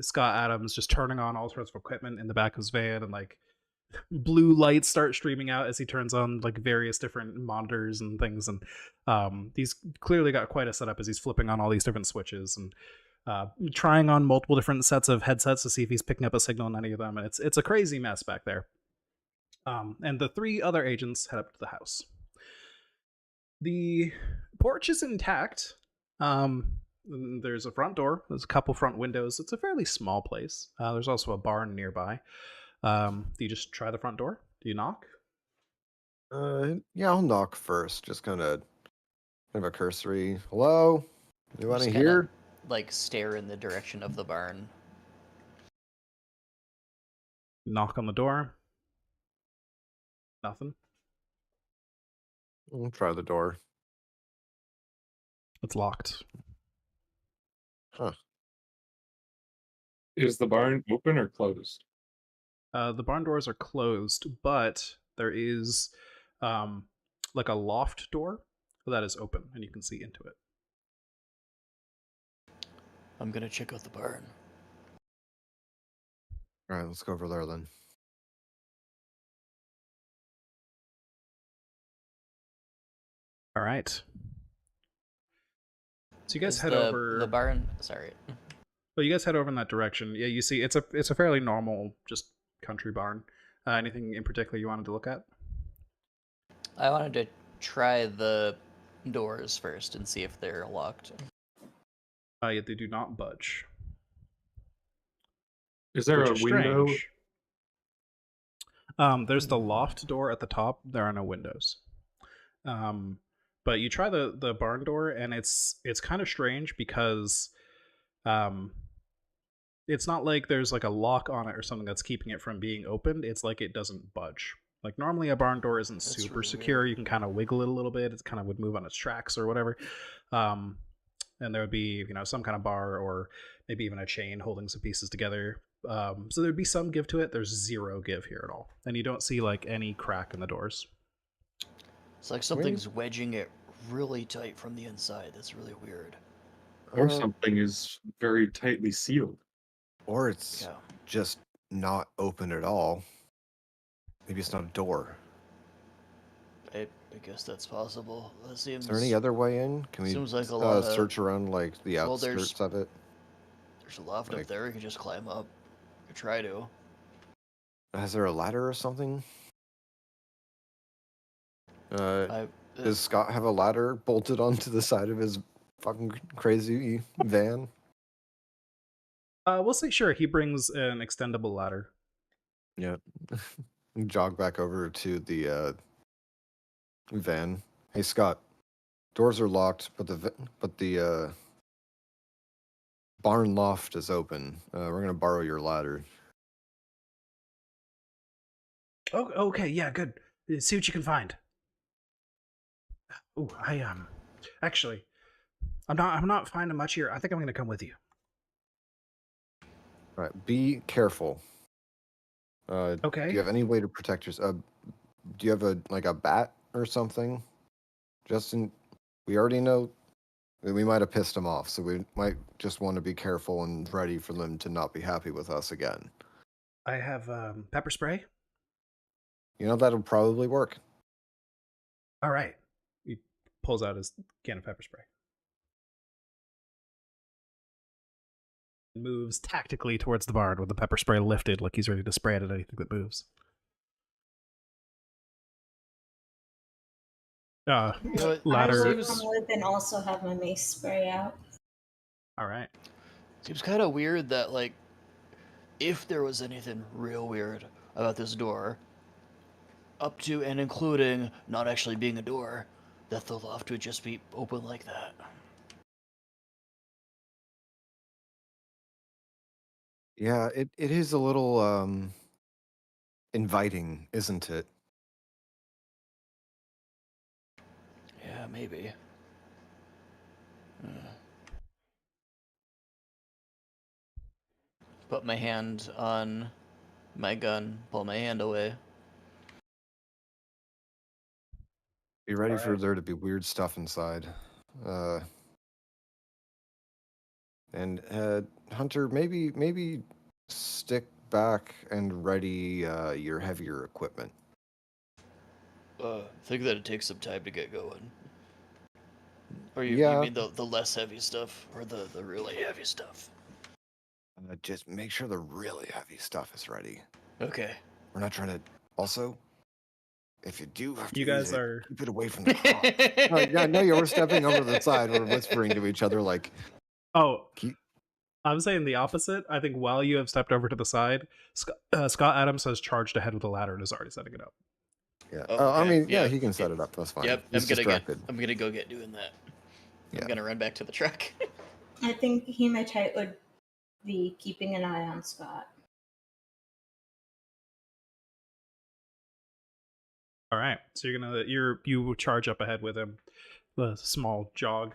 Scott Adams just turning on all sorts of equipment in the back of his van, and like blue lights start streaming out as he turns on like various different monitors and things, and he's clearly got quite a setup as he's flipping on all these different switches and trying on multiple different sets of headsets to see if he's picking up a signal in any of them, and it's a crazy mess back there. And the 3 other agents head up to the house. The porch is intact. There's a front door. There's a couple front windows. It's a fairly small place. There's also a barn nearby. Do you just try the front door? Do you knock? Yeah, I'll knock first. Just kind of a cursory. Hello? You want to Just kinda, hear? like, stare in the direction of the barn. Knock on the door. Nothing. I'll try the door. It's locked. Huh. Is the barn open or closed? The barn doors are closed, but there is like a loft door that is open, and you can see into it. I'm gonna check out the barn. All right, let's go over there then. All right. So you guys Is head over. The barn. Sorry. Well, you guys head over in that direction. Yeah, you see it's a fairly normal, just country barn. Anything in particular you wanted to look at? I wanted to try the doors first and see if they're locked. Yeah, they do not budge. Is there Which a is window? strange. There's the loft door at the top. There are no windows. But you try the barn door, and it's kind of strange because It's not like there's like a lock on it or something that's keeping it from being opened. It's like it doesn't budge. Like normally a barn door isn't That's super really secure. weird. You can kind of wiggle it a little bit. It kind of would move on its tracks or whatever. Um, and there would be, some kind of bar or maybe even a chain holding some pieces together. So there'd be some give to it. There's zero give here at all. And you don't see like any crack in the doors. It's like something's wedging it really tight from the inside. That's really weird. Or something is very tightly sealed. Or it's Yeah. just not open at all. Maybe it's not a door. I guess that's possible. That seems. Is there any other way in? Can we Seems like a lot of- search around like the Well, there's- outskirts of it? There's a loft like- up there. You can just climb up. You could try to. Is there a ladder or something? I, Does Scott have a ladder bolted onto the side of his fucking crazy van? We'll say sure. He brings an extendable ladder. Yeah. Jog back over to the van. Hey Scott, doors are locked, but the barn loft is open. We're gonna borrow your ladder. Oh, okay, yeah, good. See what you can find. Oh, actually, I'm not finding much here. I think I'm gonna come with you. All right, be careful. Okay. Do you have any way to protect yourself? Do you have a bat or something? Justin, we already know that we might have pissed them off, so we might just want to be careful and ready for them to not be happy with us again. I have pepper spray. That'll probably work. All right. He pulls out his can of pepper spray. Moves tactically towards the barn with the pepper spray lifted, like he's ready to spray it at anything that moves. Ladder. I will come with and also have my mace spray out. All right. Seems kind of weird that, like, if there was anything real weird about this door, up to and including not actually being a door, that the loft would just be open like that. Yeah, it is a little inviting, isn't it? Yeah, maybe. Put my hand on my gun, pull my hand away. Be ready for Alright. there to be weird stuff inside. And Hunter, maybe stick back and ready your heavier equipment. Think that it takes some time to get going. Or you Yeah. mean the less heavy stuff, or the really heavy stuff? Just make sure the really heavy stuff is ready. Okay. We're not trying to. Also, if you do have to You use guys it, are. keep it away from the car. Yeah, no, we're stepping over the side. We're whispering to each other like, Oh, Keep- I'm saying the opposite. I think while you have stepped over to the side, Scott Adams has charged ahead with the ladder and is already setting it up. yeah. Oh, I okay. mean, yeah, Yeah. he can set it up. That's fine. Yep, He's I'm distracted. gonna go get doing that. Yeah. I'm gonna run back to the truck. I think Hematite would be keeping an eye on Scott. All right, so you charge up ahead with him, the small jog.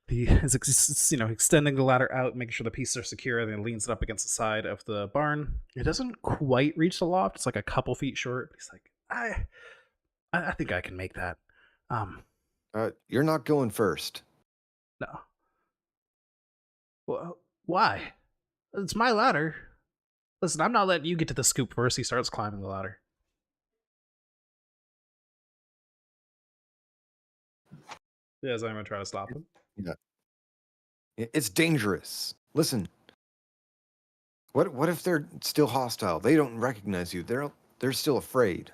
He is extending the ladder out, making sure the pieces are secure, and then leans it up against the side of the barn. It doesn't quite reach the loft; it's like a couple feet short. He's like, I think I can make that. You're not going first. No. Well, why? It's my ladder. Listen, I'm not letting you get to the scoop first. He starts climbing the ladder. Yeah, is anyone trying to stop him? It's dangerous. Listen. What if they're still hostile? They don't recognize you. They're still afraid.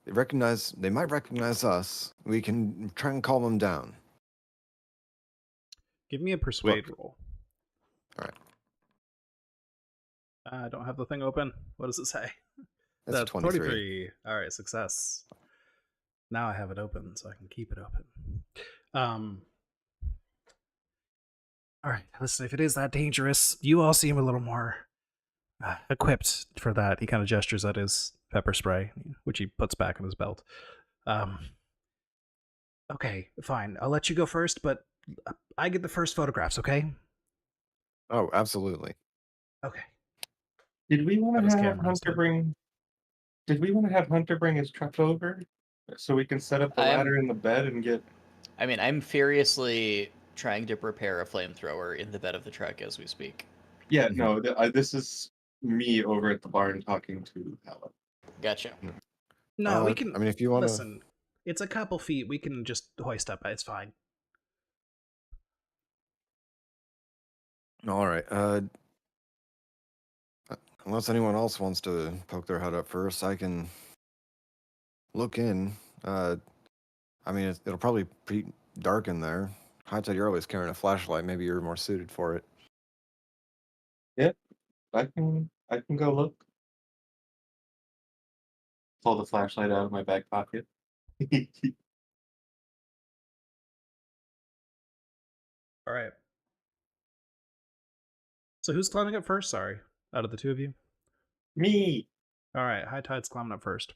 They might recognize us. We can try and calm them down. Give me a persuade roll. All right. I don't have the thing open. What does it say? That's 23. All right, success. Now I have it open, so I can keep it open. All right, listen, if it is that dangerous, you all seem a little more equipped for that. He kind of gestures at his pepper spray, which he puts back in his belt. Um, okay, fine. I'll let you go first, but I get the first photographs, okay? Oh, absolutely. Okay. Did we want Got to his have camera Hunter instead. bring? Did we want to have Hunter bring his truck over so we can set up the ladder in the bed and get? I mean, I'm furiously trying to prepare a flamethrower in the bed of the truck as we speak. Yeah, Mhm. no. This is me over at the barn talking to Helen. Gotcha. No, we can. I mean, if you want to. Listen, it's a couple feet. We can just hoist up. It's fine. All right. Unless anyone else wants to poke their head up first, I can look in. I mean, it'll probably be dark in there. Hindsight, you're always carrying a flashlight. Maybe you're more suited for it. Yep, I can go look. Pull the flashlight out of my back pocket. All right. So who's climbing up first? Sorry, out of the two of you. Me. All right, High Tide's climbing up first.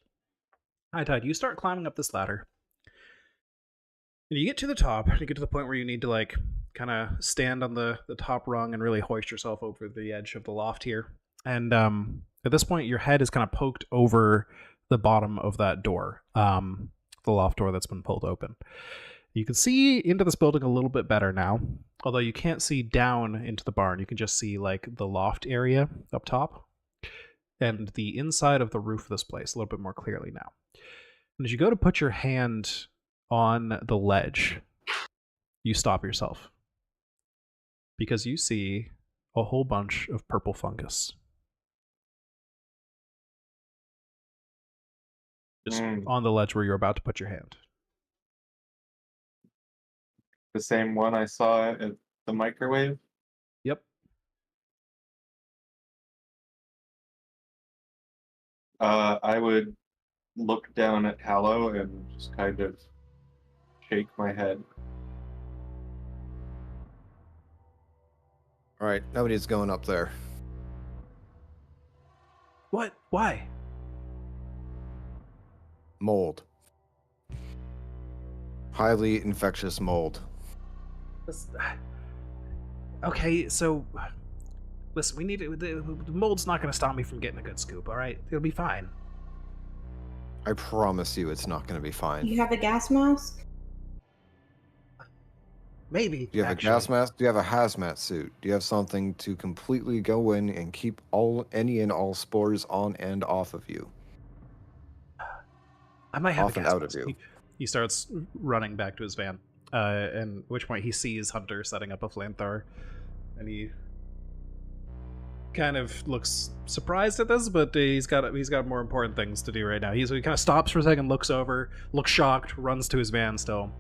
High Tide, you start climbing up this ladder. And you get to the top, you get to the point where you need to like kind of stand on the top rung and really hoist yourself over the edge of the loft here. And at this point, your head is kind of poked over the bottom of that door, the loft door that's been pulled open. You can see into this building a little bit better now, although you can't see down into the barn. You can just see like the loft area up top and the inside of the roof of this place a little bit more clearly now. And as you go to put your hand on the ledge, you stop yourself because you see a whole bunch of purple fungus just on the ledge where you're about to put your hand. The same one I saw at the microwave. Yep. I would look down at Hallow and just kind of shake my head. All right, nobody's going up there. What? Why? Mold. Highly infectious mold. Okay, so listen, we need to, the mold's not going to stop me from getting a good scoop, all right? It'll be fine. I promise you it's not going to be fine. You have a gas mask? Maybe. Do you have a gas mask? Do you have a hazmat suit? Do you have something to completely go in and keep any and all spores on and off of you? I might have Off a and gas out mask. of you. He starts running back to his van, and at which point he sees Hunter setting up a flamethrower, and he kind of looks surprised at this, but he's got more important things to do right now. He kind of stops for a second, looks over, looks shocked, runs to his van still.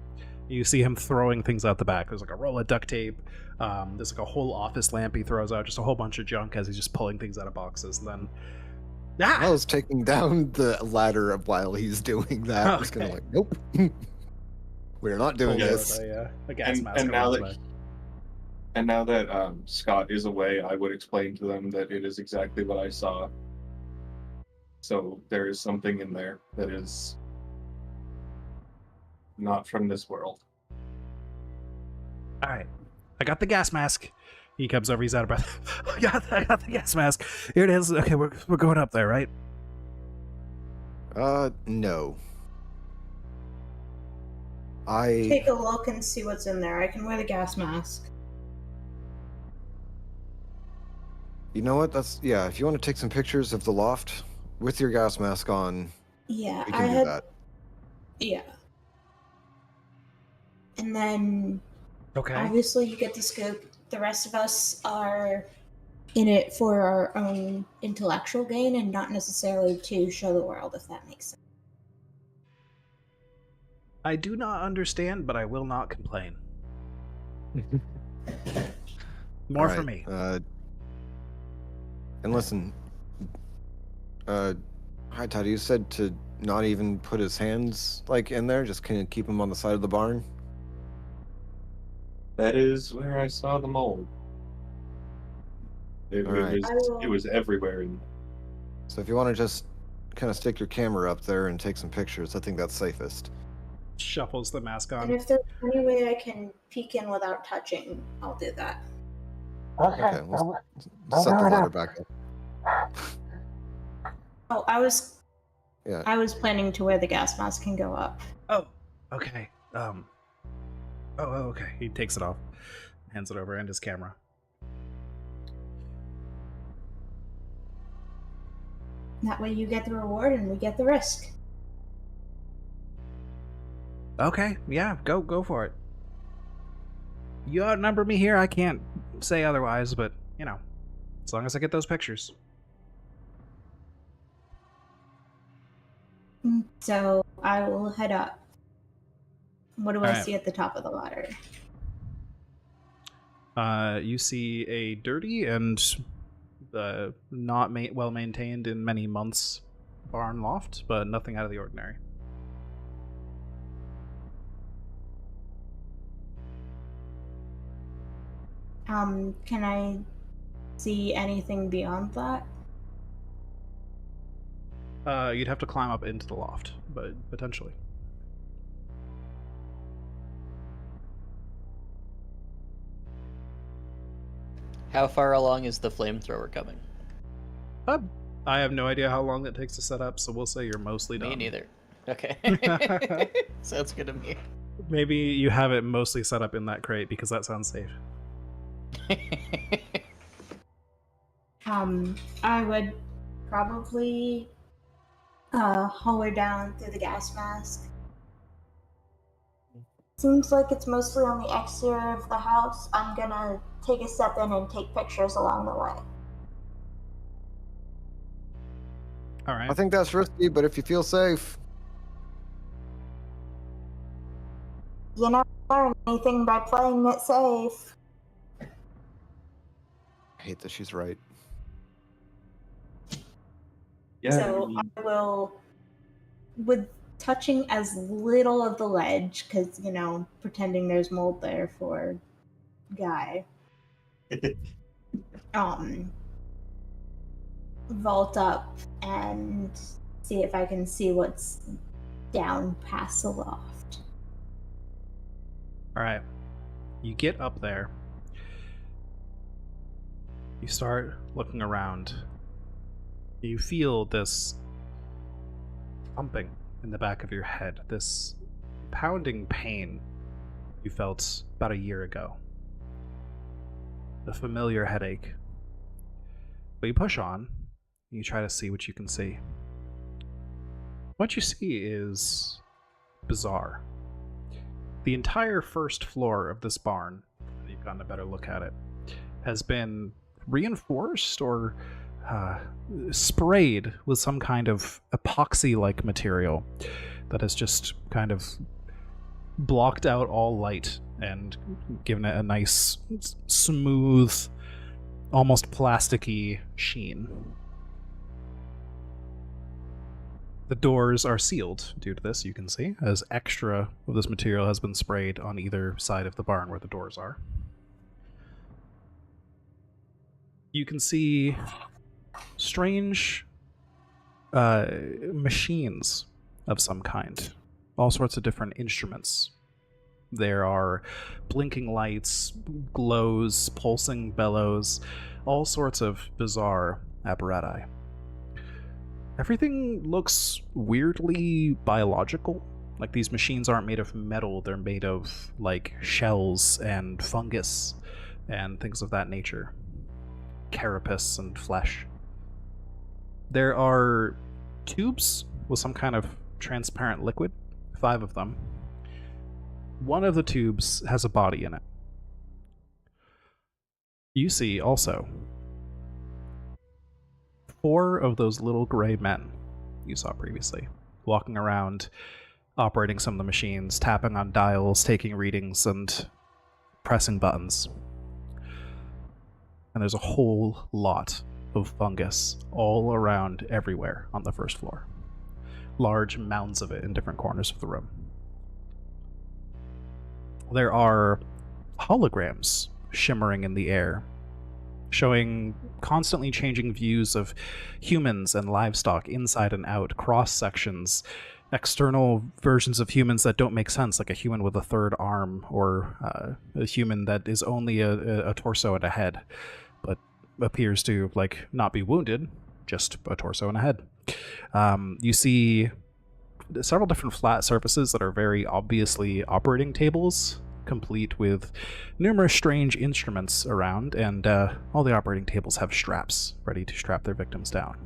You see him throwing things out the back. There's like a roll of duct tape. There's like a whole office lamp he throws out, just a whole bunch of junk as he's just pulling things out of boxes. And then, I was taking down the ladder while he's doing that. I was Okay. gonna like, nope, we're not doing pull this. a gas mask. And now over that the- and now that Scott is away, I would explain to them that it is exactly what I saw. So there is something in there that is not from this world. All right, I got the gas mask. He comes over. He's out of breath. I got the gas mask. Here it is. Okay, we're going up there, right? No. I Take a look and see what's in there. I can wear the gas mask. You know what? Yeah. If you want to take some pictures of the loft with your gas mask on, Yeah, we I can do had. that. Yeah. And then Okay. obviously you get the scoop. The rest of us are in it for our own intellectual gain and not necessarily to show the world, if that makes sense. I do not understand, but I will not complain. More for me. And listen, hi Todd, you said to not even put his hands like in there, just kind of keep him on the side of the barn. That is where I saw the mold. It, All it right. was it was everywhere in So if you want to just kind of stick your camera up there and take some pictures, I think that's safest. Shuffles the mask And on. if there's any way I can peek in without touching, I'll do that. Okay, we'll set the ladder back up. Oh, I was Yeah. planning to where the gas mask can go up. Oh, okay. Okay. He takes it off, hands it over, and his camera. That way you get the reward and we get the risk. Okay, yeah, go for it. You outnumber me here. I can't say otherwise, but you know, as long as I get those pictures. So I will head up. What do I Alright. see at the top of the ladder? You see a dirty and not well maintained in many months barn loft, but nothing out of the ordinary. Can I see anything beyond that? You'd have to climb up into the loft, but potentially. How far along is the flamethrower coming? I have no idea how long that takes to set up, so we'll say you're mostly done. Me neither. Okay. Sounds good to me. Maybe you have it mostly set up in that crate because that sounds safe. I would probably haul her down through the gas mask. Seems like it's mostly on the exterior of the house. I'm gonna take a step in and take pictures along the way. All right. I think that's risky, but if you feel safe, You never learn anything by playing it safe. I hate that she's right. Yeah. So I will, with touching as little of the ledge, because, you know, pretending there's mold there for Guy, vault up and see if I can see what's down past the loft. All right. You get up there. You start looking around. You feel this thumping in the back of your head, this pounding pain you felt about a year ago. The familiar headache. But you push on, and you try to see what you can see. What you see is bizarre. The entire first floor of this barn, and you've gotten a better look at it, has been reinforced or sprayed with some kind of epoxy-like material that has just kind of blocked out all light and given it a nice, smooth, almost plasticky sheen. The doors are sealed due to this, you can see, as extra of this material has been sprayed on either side of the barn where the doors are. You can see strange machines of some kind. All sorts of different instruments. There are blinking lights, glows, pulsing bellows, all sorts of bizarre apparatus. Everything looks weirdly biological. Like these machines aren't made of metal, they're made of like shells and fungus and things of that nature. Carapace and flesh. There are tubes with some kind of transparent liquid, 5 of them. One of the tubes has a body in it. You see also 4 of those little gray men you saw previously, walking around, operating some of the machines, tapping on dials, taking readings, and pressing buttons. And there's a whole lot of fungus all around everywhere on the first floor. Large mounds of it in different corners of the room. There are holograms shimmering in the air, showing constantly changing views of humans and livestock inside and out, cross sections, external versions of humans that don't make sense, like a human with a third arm, or a human that is only a torso and a head, but appears to like not be wounded, just a torso and a head. You see several different flat surfaces that are very obviously operating tables, complete with numerous strange instruments around, and all the operating tables have straps ready to strap their victims down.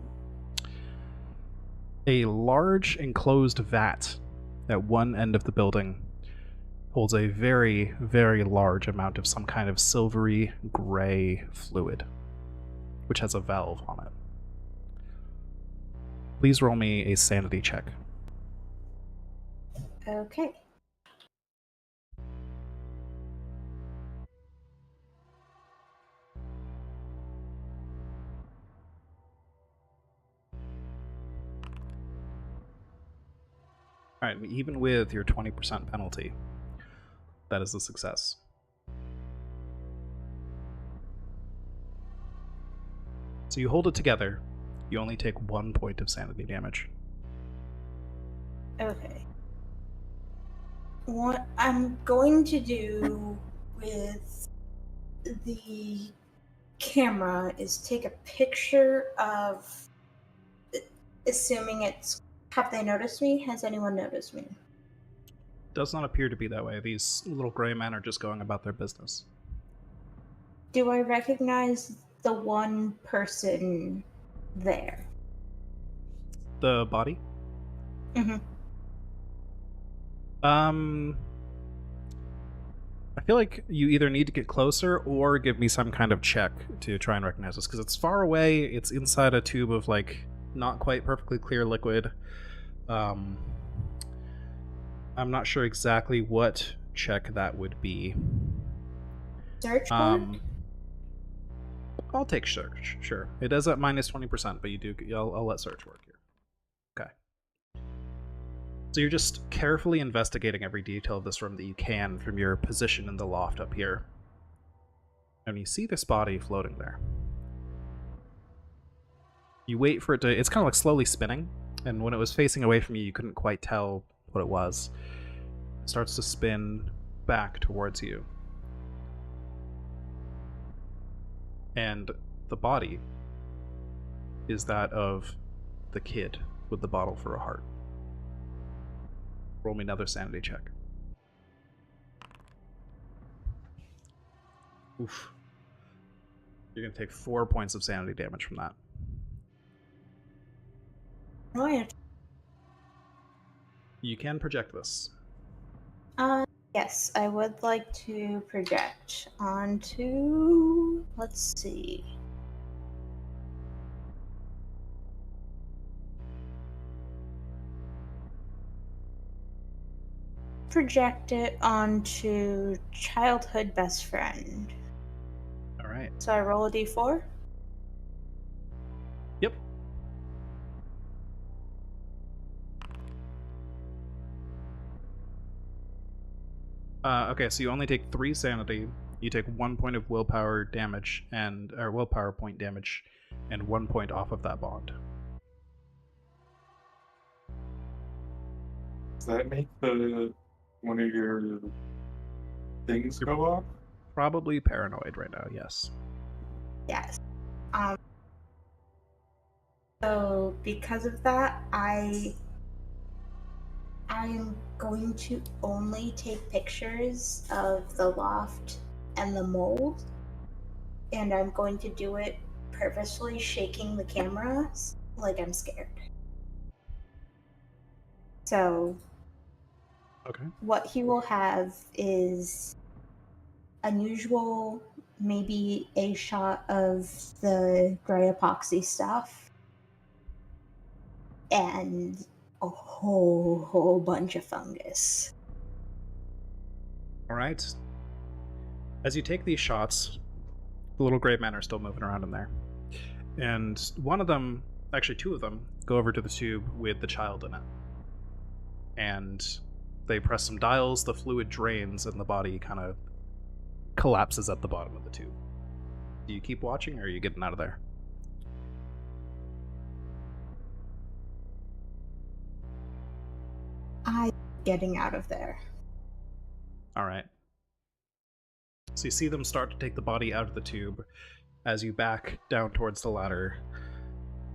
A large enclosed vat at one end of the building holds a very, very large amount of some kind of silvery gray fluid, which has a valve on it. Please roll me a sanity check. Okay. Alright, even with your 20% penalty, that is a success. So you hold it together, you only take 1 point of sanity damage. Okay. What I'm going to do with the camera is take a picture of, assuming it's, have they noticed me? Has anyone noticed me? Does not appear to be that way. These little gray men are just going about their business. Do I recognize the one person there? The body? Mm-hmm. I feel like you either need to get closer or give me some kind of check to try and recognize this, because it's far away, it's inside a tube of, like, not quite perfectly clear liquid. I'm not sure exactly what check that would be. Search board? I'll take search, sure. It is at minus 20%, but you do. I'll let search work here. Okay. So you're just carefully investigating every detail of this room that you can from your position in the loft up here. And you see this body floating there. You wait for it to... It's kind of like slowly spinning, and when it was facing away from you, you couldn't quite tell what it was. It starts to spin back towards you. And the body is that of the kid with the bottle for a heart. Roll me another sanity check. Oof. You're going to take 4 points of sanity damage from that. Right. You can project this. Yes, I would like to project onto, let's see. Project it onto childhood best friend. All right. So I roll a d4. Yep. Okay, so you only take 3 sanity. You take 1 point of willpower damage or willpower point damage, and 1 point off of that bond. Does that make one of your things go off? Probably paranoid right now. Yes. Yes. So because of that, I'm going to only take pictures of the loft and the mold, and I'm going to do it purposefully shaking the camera like I'm scared. So Okay. what he will have is unusual, maybe a shot of the gray epoxy stuff, and a whole bunch of fungus. All right. As you take these shots, the little gray men are still moving around in there. And one of them, actually 2 of them, go over to the tube with the child in it. And they press some dials, the fluid drains, and the body kind of collapses at the bottom of the tube. Do you keep watching, or are you getting out of there? I'm getting out of there. All right. So you see them start to take the body out of the tube. As you back down towards the ladder,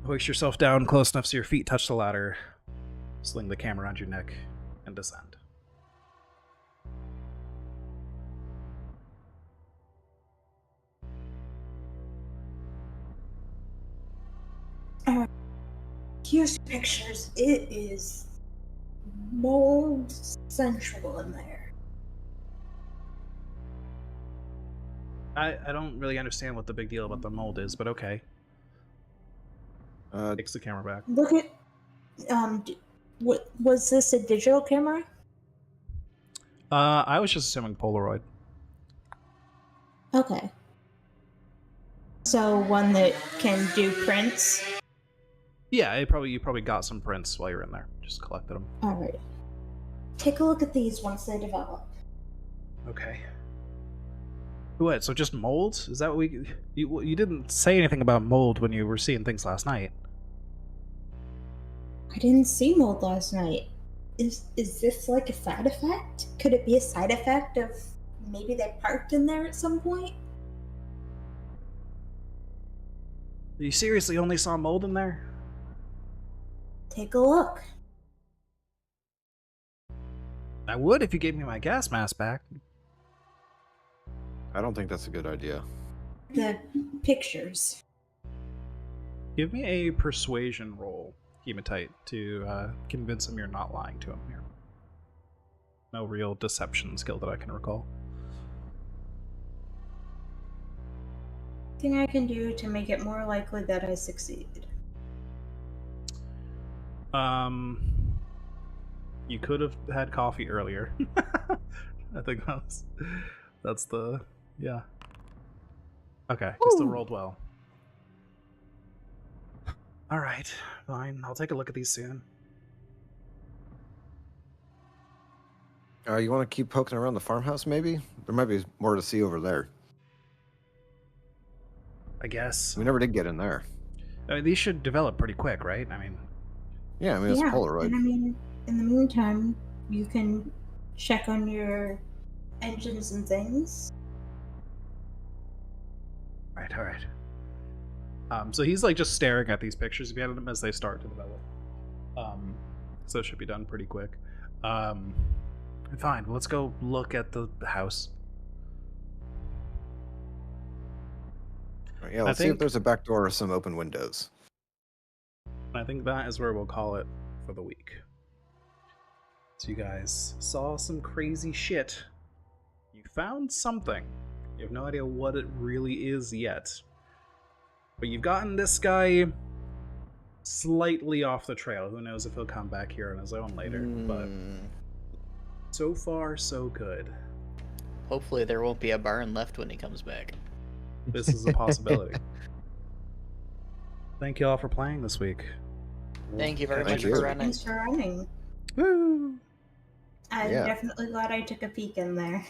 hoist yourself down close enough so your feet touch the ladder, sling the camera around your neck, and descend. Here's the pictures. It is mold central in there. I don't really understand what the big deal about the mold is, but okay. Takes the camera back. Look at, what was this a digital camera? I was just assuming Polaroid. Okay. So one that can do prints. Yeah, you probably got some prints while you're in there. Just collected them. All right. Take a look at these once they develop. Okay. What? So just mold? Is that what we? You didn't say anything about mold when you were seeing things last night. I didn't see mold last night. Is this like a side effect? Could it be a side effect of maybe they parked in there at some point? You seriously only saw mold in there? Take a look. I would if you gave me my gas mask back. I don't think that's a good idea. The pictures. Give me a persuasion roll, Hematite, to convince him you're not lying to him here. No real deception skill that I can recall. Thing I can do to make it more likely that I succeed. You could have had coffee earlier. I think that's the, yeah. Okay, you still rolled well. Alright, fine. I'll take a look at these soon. You want to keep poking around the farmhouse, maybe? There might be more to see over there. I guess. We never did get in there. I mean, these should develop pretty quick, right? I mean... Yeah, I mean, it's a Polaroid. And I mean, in the meantime, you can check on your engines and things. Alright. So he's like just staring at these pictures if you had them as they start to develop. So it should be done pretty quick. Fine, let's go look at the house. Yeah, let's see if there's a back door or some open windows. I think that is where we'll call it for the week. So you guys saw some crazy shit. You found something. You have no idea what it really is yet. But you've gotten this guy slightly off the trail. Who knows if he'll come back here on his own later. But so far, so good. Hopefully there won't be a barn left when he comes back. This is a possibility. Thank you all for playing this week. Thank you very Thank much you. for running. Thanks for running. Woo! I'm Yeah. definitely glad I took a peek in there.